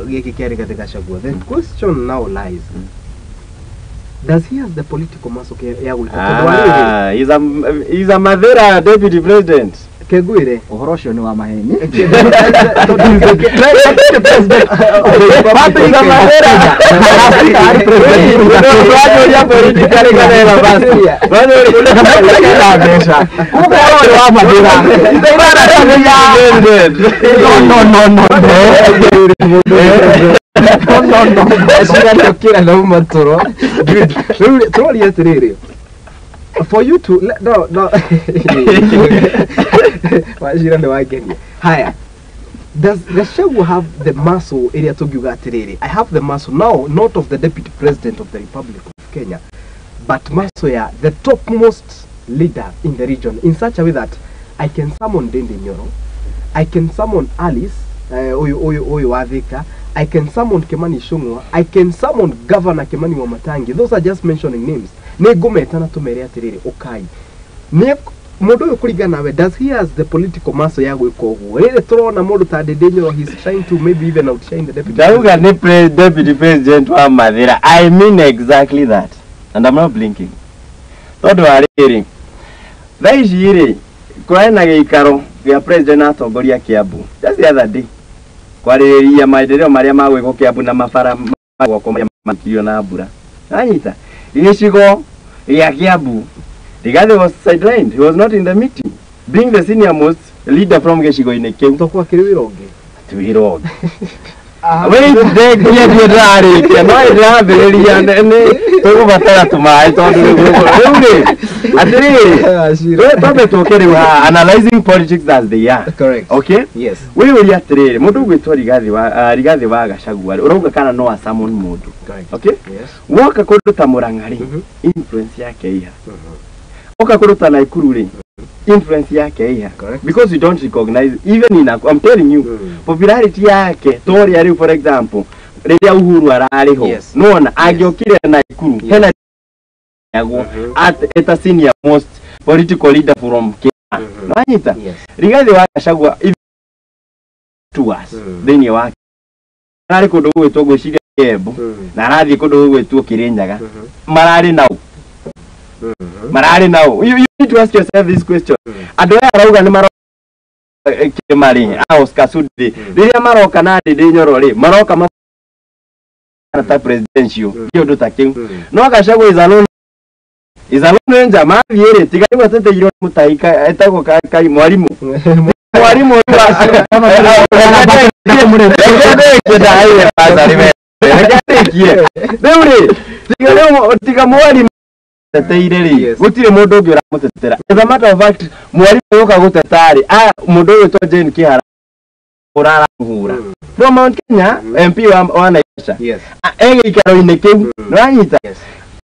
giki kiari katika Gachagua, the question now lies does he have the political muscle ya gwika
he's a Mathira deputy president
keguire
uhoro cio ni wa maheni
for you to no higher. Does Gachagua have the muscle area to give atiriri? I have the muscle now, not of the deputy president of the Republic of Kenya, but muscle ya the topmost leader in the region in such a way that I can summon Ndindi Nyoro, I can summon Alice Oyo Wathika, I can summon Kimani Ichung'wah, I can summon Governor Kimani Wamatangi. Those are just mentioning names. Negometana to mere atiriri okay. Ne mundu kurigana we, does he has the political muscle ya gwika uguo? Rire turona mundu ta Ndindi Nyoro, he's trying to maybe even outshine the deputy.
Dauga ne deputy president wa Mathira. I mean exactly that. And I'm not blinking. Tondu ariri. Thaici iri kwena giikaro gia president atongoria Kiambu. Just the other day. Kwariria maendeleo maria magwiko Kiambu na mabara magwako makio na mbura. Anyita. Inicigo ya Kiambu. Rigathi was sidelined. He was not in the meeting. Being the senior most leader from Gĩcigo-inĩ kĩu.
Tokwa kiriwironge.
Twironge. Wait, they get you ready. Can I have the tugubatara tumai tondu riu analyzing politics as they are.
Correct.
Okay?
Yes.
We will atiriri mundu gwitwa Rigathi wa Gachagua urauga kana no summon mundu. Okay?
Yes.
Woka kuruta Murang'ari influence yake iha. Woka kuruta Naikuru ri influence yake iha. Because you don't recognize even in I'm telling you popularity yake tori ari for example riria Uhuru arariho nona agiokire Naikuru hena yago at a senior most political leader from Kenya nanyita Rigathi wa Gachagua to us thini wake ari kundu gwitwo gwiciria Kiambu na arathi kundu gwitwo Kirinyaga marari nao you need to ask yourself this question andu aya arauga ni maro Kimari Oscar Sudi riria maroka na Ndindi Nyoro ri maroka ta presidential hiyo ndo takiu no Gachagua is alone nja mathiere tigari watete iro mutaika etagwo kai mwarimu wa Agatekie. Rĩu tiga mwari teteire ri. Gutire mundu ungi uramutetera. As a matter of fact, mwari yoka guteta ri. Mundu uyu to Jane Kihara urara kuhura. From Mount Kenya, MP wa Naivasha. Yes. Egikaro-inĩ kĩu. Nĩwanyita.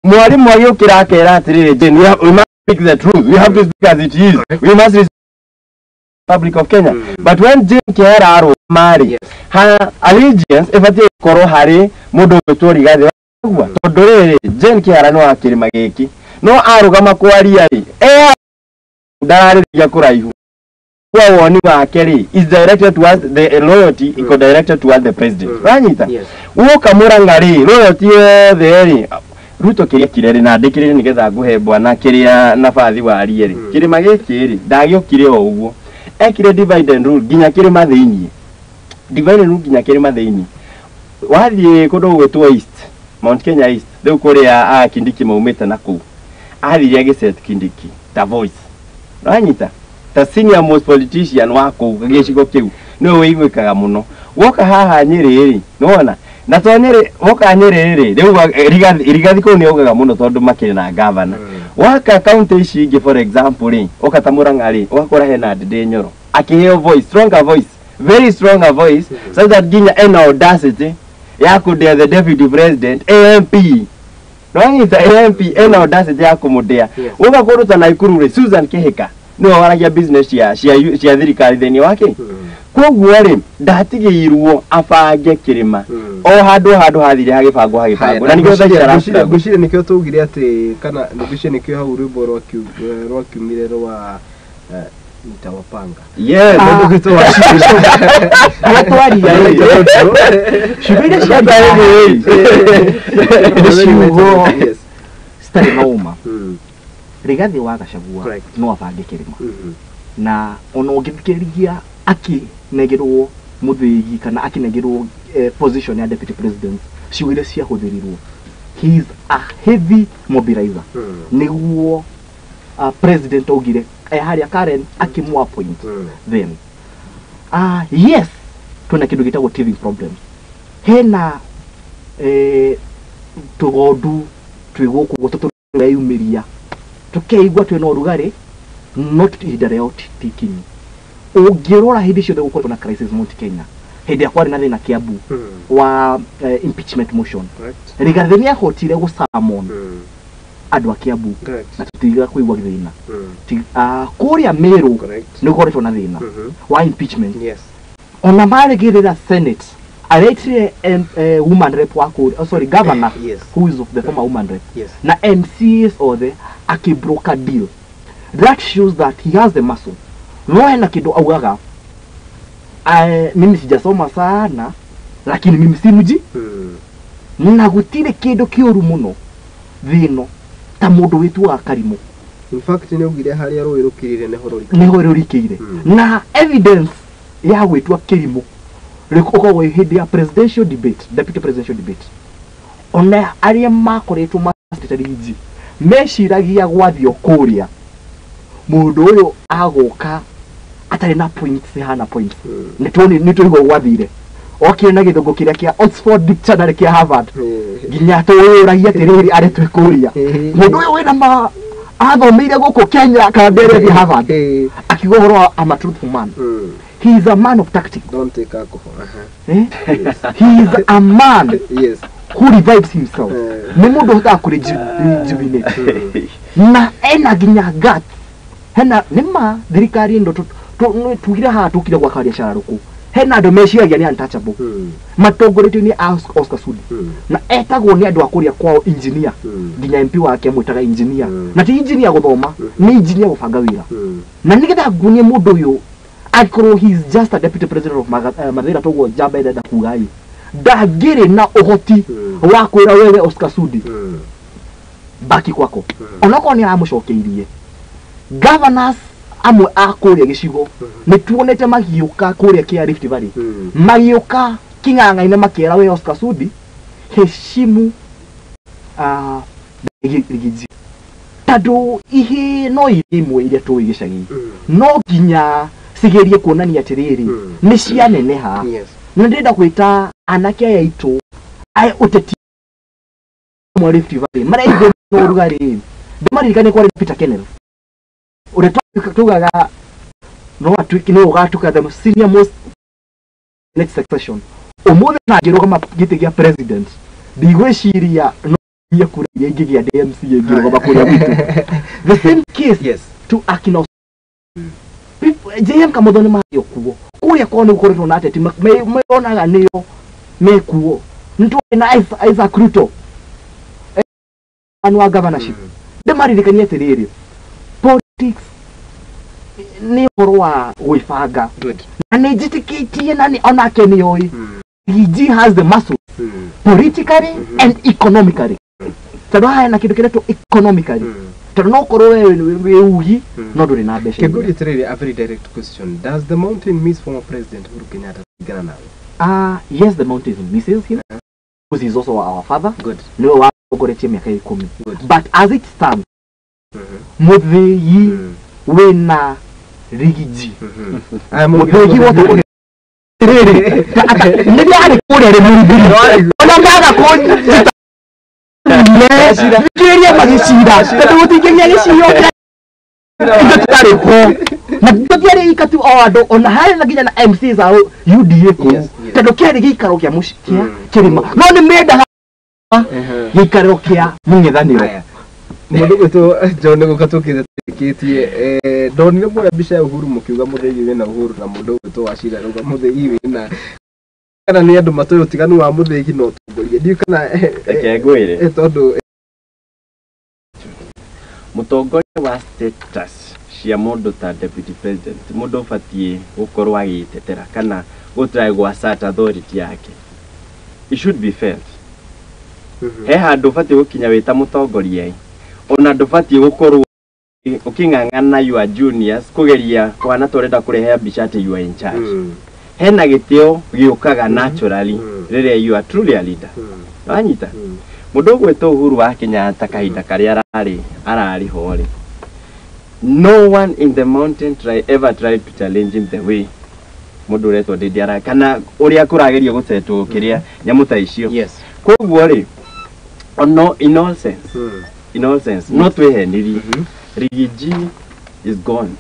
Mwarimu agĩũkĩra akera atĩrĩrĩ, Jane, we must speak the truth. We have to speak as it is. We must respect the Republic of Kenya. But when Jane Kihara arũmari, her allegiance ĩbatiĩ gũkorwo harĩ mũndũ ũgĩtwo Rigathĩ wa Gachagua. Tondũ rĩrĩ, Jane Kihara nĩ wa kĩrĩma gĩkĩ. No arũgama kwaria rĩ, ndararĩrĩria kũraihu. Kwa woni wake rĩ, is directed towards the loyalty, iko directed towards the president. Ranyita? Woka muranga rĩ, loyalty yothe rĩ, Ruto kiria kirere na ndikirire nigetha nguhe bwana kiria nabathi warie ri kirima giki ri ndagiokire o uguo ekire divide and rule ginya kirima thiini divide and rule ginya kirima thiini wathie kundu gwetwo east Mount Kenya East riu kuria Kindiki maumite na ku athire agiset Kindiki the voice ranyita the senior most politician wako gicigo kiu no wiguikaga muno woka haha Nyeri ri nona na tonyere woka Nyeri ri riu Rigathĩ ko ni ogaga muno tondu makiri na governor waka county ici ingi for example ri okata Murang'a ri wakora hena Ndindi Nyoro akiheo voice stronger voice very stronger voice so that ginya ena audacity ya kudia the deputy president MP no ita MP ena audacity ya kumudia woka kuruta Naikuru ri Susan Kihika no waragia business ya thirikari theni wake koguo ri ndatigirwo abange kirima o handu hathire hagibangwo na nikio thaicara
gucire nikio tugire ati kana gucire nikio hau rwimbo rwakiumire rwa Nitawapanga.
Yes, ndio kitu wa
Atwari ya shibira shaba yes stari nauma Rigathĩ wa Gachagua no abange kirima na ono ngithikiriria akinegerwo muthigi kana akinegerwo position ya deputy president ciugire cia huthirirwo he is a heavy mobilizer niguo president ogire haria Karen akimwa point then yes tuna kindu gitagwo teething problem hena tugodu twiguku gututura yumiria tukeigwa twena urugari not idareo tikini ugirora hindi ciothe gukorwo na crisis Mount Kenya hindi akwari na thina Kiambu wa impeachment motion Rigathĩ ni ahotire gusamon andu a Kiambu na tutiga kuigwa thina kuria Meru ni gukoretwo na thina wa impeachment ona marigirira Senate aletire woman rep wa governor who is of the former woman rep na MCs or the akibroker deal that shows that he has the muscle no ena kido augaga mimi sijasoma sana lakini mimi simji na gutire kido kiuru muno thino ta mundu witu wa Karimo
in fact ni ugire haria roi rukirire
neho rurikire na evidence ya gwitu Kirimo rikogwo hindi ya presidential debate deputy presidential debate ona aria makoretwo masteriji meshiragia gwathio kuria mundu uyu agoka atari na points hana points nitwigo gwathire okire na githungu kiria kia Oxford Dictionary kia Harvard ginya tuyuragia atiriri ari twikuria mundu uyu wina ma athomeire guku Kenya kandere thi Harvard akigo horo a truthful man he is a man of tactics
don't take alcohol
he is a man who revives himself ni mundu hota kurejuvenate na ena ginya gat hena nima thirikari ndo tugira ha tukira gwa karia shararuku hena ndo meciagia ni untouchable matongoretio ni Oscar Sudi na etagwo ni andu akuria kwao engineer ginya MP wake mwitaga engineer na ti engineer guthoma ni engineer gubanga wira na nigetha ngunie mundu uyu akoro he is just a deputy president of Mathira togwo jamba enda kugai ndagire na uhoti wa kwira wewe Oscar Sudi baki kwako onako ni aramucokeirie governors amwe akuria gicigo ni tuonete magiuka kuria kia Rift Valley magiuka king'ang'aine makiera we Oscar Sudi heshimu rigiji tado ihe no imwe ile to igicagi no ginya sigerie kuonania atiriri ni cianeneha na ndenda kwita anake yaitu ai uteti mu Rift Valley mara igo no rugari ndimarikane kwa Peter Kenneth uretoka no atwiki no ugatuka the senior most next succession umuthi na njiro kama gite gia president ndigwiciria no ya kura yengi gia DMC yengi kama kura bitu the same case
yes
to Akino JM kama thoni mayo kuo kuya kone ukoretwo na ateti me onaga niyo me kuo ntu na Isaac Ruto anwa governorship de maririkania tiriri politics ni horwa gwifanga na ni jitikitie na ni onake ni oi he has the muscle politically and economically tado haya na kitu kireto economically tado no korwo we ugi no nduri na besha
keguri tiriri a very direct question does the mountain miss former president Uhuru Kenyatta gana nawe
yes the mountain misses him because he's also our father
good
no wa ogoretie miaka 10 but as it stands muthii wina rigiji muthii wote ndio ari kure muri ona ngaga ko ngiria magicira tatu utingenya giciyo ndio tutari ko na tutiari ikatu o andu ona hari na ginya na MC za UDA ko tatu kiri gikaro kia mushikia kirima no ni menda gikaro kia mungithaniro
mundu gwitu John gukatukire tikitie ndonire mwe mbica ya Uhuru mukiuga muthegi wina Uhuru na mundu gwitu wacira ruga muthegi wina kana ni andu matoyo tiganu wa muthegi no tongoria ndio kana
ekegwire
tondu
mutongoria wa status cia mundu ta deputy president mundu fatie gukorwa agitetera kana gutrai gwa sat authority yake it should be felt he handu fatie gukinya wita mutongoria ona ndufati gukorwo ukingangana your juniors kugeria kwana torenda kurehe bishate you are in charge hena gitio giukaga naturally rire you are truly a leader anyita mundu gweto Uhuru wa Kenyatta kahinda karia arari hori no one in the mountain ever tried to challenge him the way mundu reto ndiara kana uria kurageria gutetwo kiria nyamuta icio
yes
koguo ri no in all sense not we heniri Rigiji is gone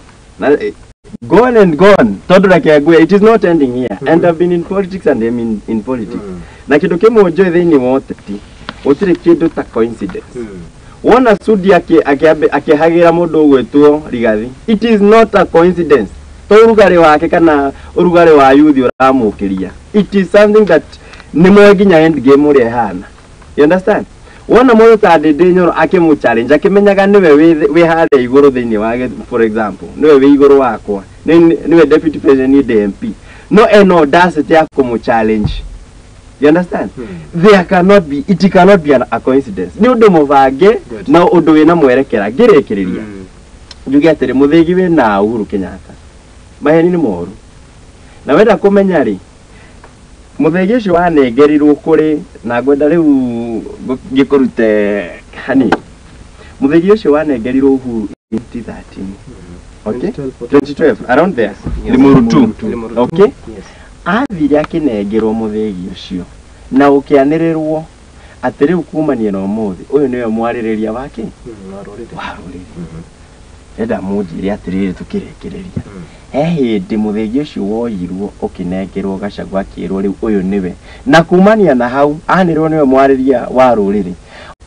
gone and gone tondu rakegwe it is not ending here and I've been in politics and I'm in politics na kitu kimwe njoe thini wote utire kindu ta coincidence wona sudi akihagira mundu gwetwo Rigathi it is not a coincidence to urugari wake kana urugari wa youth uramukiria it is something that ni mweginya end game uri hana you understand wona moyo ta ndinyo akimu challenge akimenyaga niwe we hare iguru thini wage for example niwe we iguru wakwa niwe deputy president ni DMP no eno audacity ya kumu challenge you understand there cannot be it cannot be a coincidence ni undu mubange na undu wina mwerekera ngirekiriria njuge atiri muthigi we na Uhuru Kenyatta maheni ni moru na wenda kumenya ri muthegi ucio wanengerirwo kuri na ngwenda riu gikurute hani muthegi ucio wanengerirwo Uhuru 2013 okay 2012 around there Limuru 2 okay athire akinengerwo muthegi ucio na ukianirirwo atiri ukumanie no muthi uyu niwe mwaririria wake waruriri enda mujire atiriri tukirekereria hindi muthegi ucio woyirwo ukinengerwo Gachagua akirwo riu uyu niwe na kumania na hau anirwo niwe mwariria wa ruriri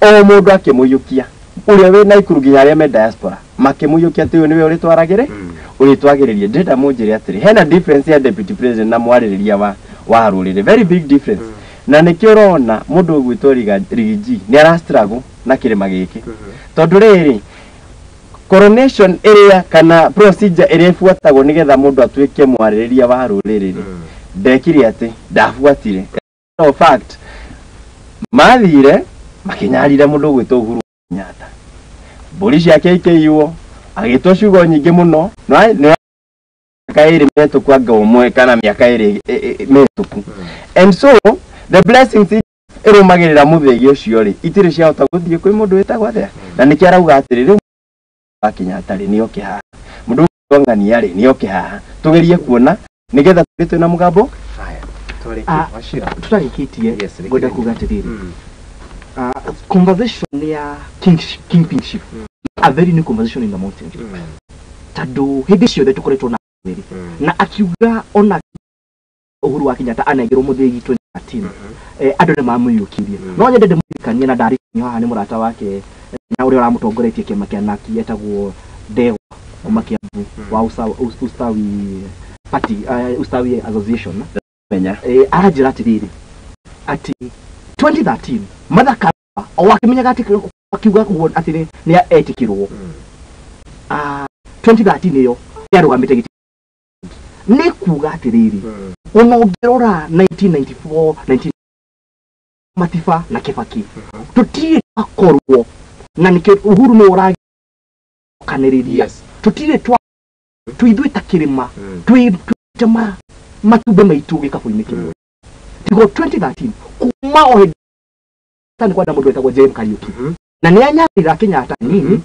o mundu akimuyukia uria we na ikurugi aria me diaspora makimuyukia ati uyu niwe uritwaragire uritwagiririe ndenda mujire atiri hena difference ya deputy president na mwariria wa ruriri very big difference na nikirona mundu gwitwo Rigiji ni ara struggle na kirima giki tondu riri coronation area kana procedure area ifuatagwo nigetha mundu atuike mwaririria wa ruriri ndekiri ati ndafuatire no fact mathire makinyarire mundu gwitwo Uhuru Kenyatta polisi yake ikeiwo agitwo ciugo nyingi muno no kairi metu kwa gomwe kana miaka iri metuku and so the blessings irumagirira muthegi ucio ri itire ciahota guthie kwi mundu wetagwa there na nikiarauga atiriri Kenyatta ri nio kihaha mundu ngania ri nio kihaha tugerie kuona nigetha twitwe na mugambo
haya
tutarikitie ngoda kuga atiriri conversation ya kingpinship a very new conversation in the mountain tadu hindi ciothe tukoretwo na weri na akiuga ona Uhuru wa Kenyatta anegirwo muthigi 2013 andu ni mamuyukirie no nyende ndimukanie na ndari haha ni murata wake na uri uramutongoretie kiama kia naki etagwo Ndegwa Omakiambu wa Ustawi Party Ustawi Association
menya
arajira atiriri ati 2013 mathaka o akimenyaga ati akiuga kuo ati ni etikirwo 2013 iyo yarugamite giti ni kuga atiriri onongerora 1994 19 Matifa na Kibaki tutire akorwo na nike Uhuru no uragi kaniriria tutire twa tuithwe takirima twitama matumbe maitu gikabu-ini kimwe tigo 2013 kuma o tani kwa mundu etagwo James Kariuki na ni anyarira Kenyatta nini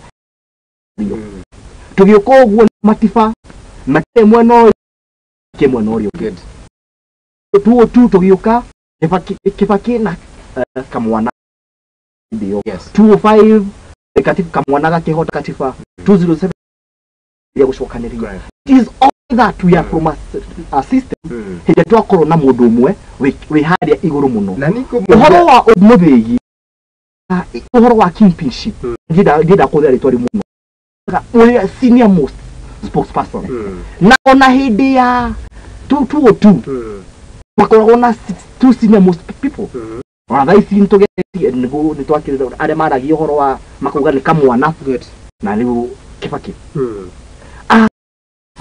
tugioka uguo Matifa mate mweno kimwe no rio tu tugioka Kibaki na Kamwana ndio 205 katika Kamwana gakihota katifa 207 ya gushokaniriria it is all that we are from a system hinde twakoro na mundu umwe we haria iguru muno uhoro wa umuthigi uhoro wa kingpinship ngida kuthera ritwari muno we senior most spokesperson na ona hindi ya 202 makoragwo na two senior most people ona thaici ntugetie nigu nitwakirira aria maragia uhoro wa makuga ni Kamwana na riu Kibaki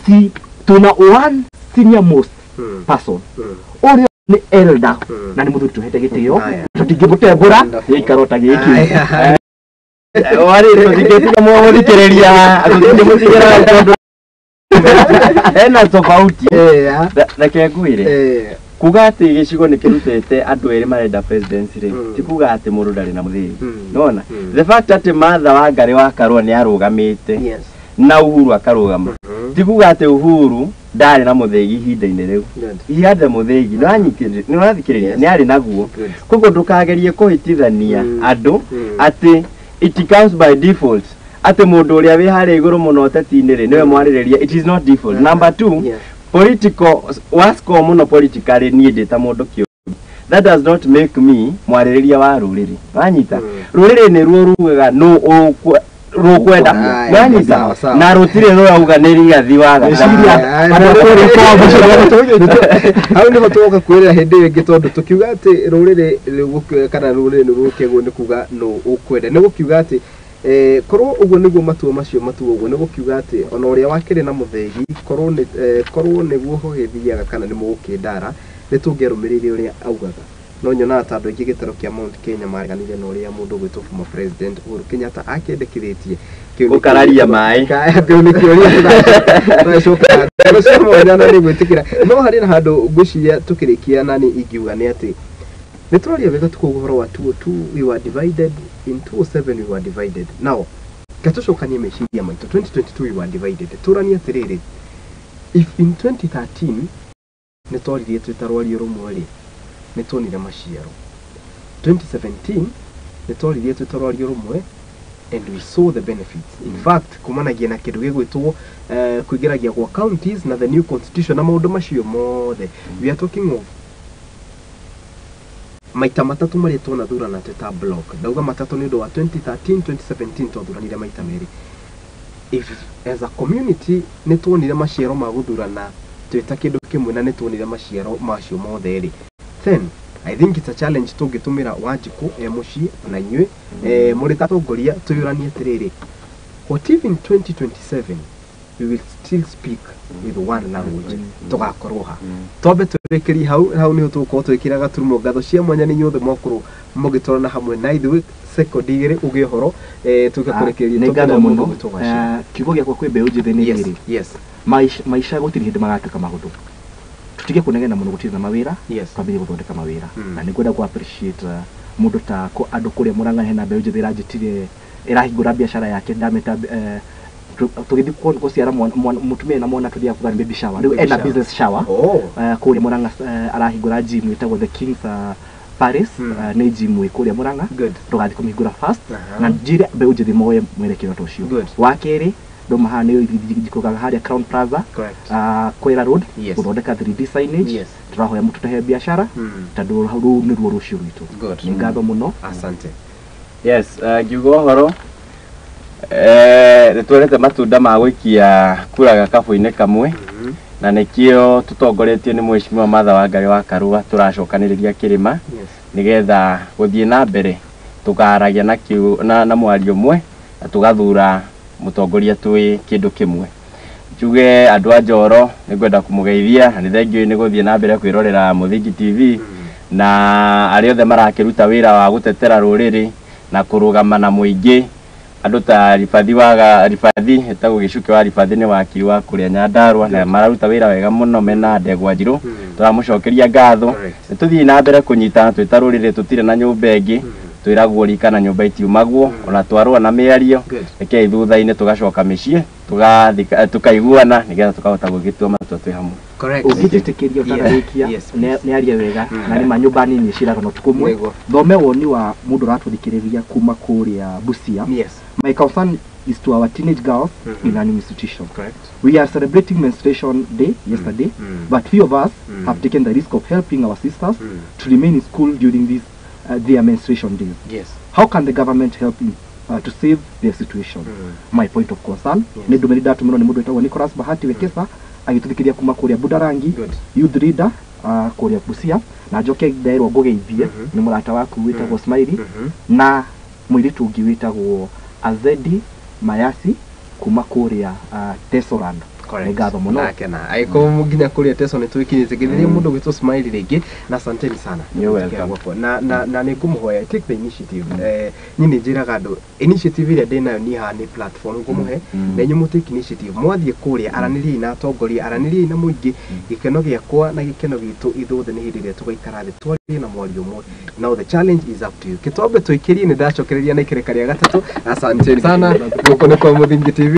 si tuna one senior most person ori ni elder na ni muthu tuhete gitio tutingimutembura ikarota giki wari tutingetiga muthikiriria tutingimutigira ena tofauti na kengwire kuga ati gicigo ni kirutete andu eri marenda presidency ri ti kuga ati mundu ndari na muthiri nona the fact ati Martha Wangari wa Karua ni arugamite na Uhuru akarugama ti kuga ati Uhuru ndari na muthigi hinda-ini riu ihathe muthigi ni urathikiriria ni ari naguo koguo ndukagerie kuhitithania andu ati it comes by default ati mundu uria wi hari iguru muno teti-ini ri niwe mwaririria it is not default number 2 political wasko muno politically ni ndita mundu kio that does not make me mwaririria wa ruriri wanyita ruriri ni ruo rugaga no rukwenda wanyita na rutire no auganiri athi waga au ni batoka kwirira hindi wingi tondu tukiuga ati ruriri kana ruriri ni rukegwo ni kuga no ukwenda ni gukiuga ati korwo uguo niguo matuo macio matuo uguo niguo kiuga ati ona uria wakire na muthegi korwo niguo hogithiaga kana ni mugukindara nitungerumirire uria augaga no nyona ta andu ingi gitaro kia Mount Kenya mareganire na uria mundu gwitwo former president Uhuru Kenyatta akendekithitie ukararia mai kau ni kioria na shoka no sema na ni gwitikira no hari na handu ngwiciria tukirikia nani ingiuga ni ati nitwaria wega tukugora wa 202 we were divided in 207 we were divided now katucokanie meciria maitu 2022 we were divided turania atiriri if in 2013 nitwaririe twitarwari rumwe ri nitonire maciaro 2017 nitwaririe twitarwari rumwe and we saw the benefits in fact kumanagia na kindu gigwitwo kuingiragia kwa counties na the new constitution na maundu macio mothe we are talking of maita matatu maritwo na thura na teta block ndauga matatu ni ndo wa 2013 2017 twathuraniire maita meri if as a community nitwonire maciaro ma guthurana twita kindu kimwe na nitwonire maciaro macio mothe ri then I think it's a challenge tungitumira Wanjiku muci na inywe muri tatongoria tuyuranie atiriri what if in 2027 we will still speak with one language tugakorwo ha tobe turekeri hau ni tuko twikiraga turumo ngatho cia mwanya ni nyothe mwakuru mugitorana hamwe na ithu second igiri ugihoro tugakurekeria tugana muno kiugo gya kwa kwembe ujithe ni iri
yes
maisha gutiri hindi magatuka mahudu tutige kunegena muno gutiri na mawira twambire guthondeka mawira na ni gwenda ku appreciate mundu ta ko andu kuria Murang'a hena mbe ujithe irajitire irahingura biashara yake ndameta tugithi guciara mutumia na mwana tuthia kuga baby shower riu ena business shower kuria Murang'a arahingura gym itagwo the Kings Paris ni gym ikuria Murang'a tugathi kumihingura first na njire mbeũ njithi moye mwerekero ta ucio wa keri ndomaha ni jikogaga haria Crown Plaza Kwira Road guthondeka 3D signage turahoya mutu tahe biashara tondu ru ni ruo rucio rwitu ni ngatho muno
asante
yes ngiuga horo nitwerete matunda ma gwikia kura gakabu-ini kamwe na nikio tutongoretio ni Mheshimiwa Martha Wangari wa Karua turacokaniriria kirima nigetha guthie na mbere tukaragia na mwario mwe tugathura mutongoria twi kindu kimwe njuge andu a Njoro nigwenda kumugeithia na ni thengio ni guthie na mbere kwirorera Muthingi TV na ari othe marakiruta wira wa gutetera ruriri na kurugama na muingi andu ta Rifathi etagwo Gicuki wa Rifathi ni wakiri wa kuria Nyandarua na mararuta wira wega muno mena Ndegwa Njiru turamucokeria ngatho nituthii na mbere kunyitana twitarurire tutire na nyumba ingi twiragwo rikana nyumba itiumagwo ona twarwa na miario eke thutha-ini tugacoka micii tukaiguana nigetha tukahota gugitua matua twi hamwe
ugititikiria utararekia ni aria wega na ni manyumba nini ciraga no tukumwe thome woni wa mundu ratũthikĩrĩria kuma kuria Busia. My concern is to our teenage girls in an institution. We are celebrating menstruation day yesterday, but few of us have taken the risk of helping our sisters to remain in school during this their menstruation days. How can the government help to save their situation? My point of concern ni ndumĩrĩri ndatumĩrwo nĩ mũndũ wĩtagwo Nicholas Bahati Wekesa agĩtũthikĩria kuma kuria Budarangi youth leader kuria Busia na njoke nderwo ngũgeithie nĩ mũrata waku wĩtagwo Smiley na mũirĩtu ũngĩ wĩtagwo Azedi Mayasi kuma kuria Tesorand ngatho muno
akena aiko nginya kuria Teso nitwikinyite githiria mundu gwitwo Smile ringi na asanteni sana na nikumuhoya take the initiative nyine njiraga andu initiative ire ndinayo ni ha ni platform ngumuhe na nyumu take initiative mwathie kuria araniri na atongoria araniri na muingi gikeno giakwa na gikeno gitu ithuthe ni hindi ire tugaikara thi twari na mwario mwe now the challenge is up to you kitombe twikirie ni ndacokereria na ikireka ria gatatu asanteni sana guko ni kwa Muthingi TV.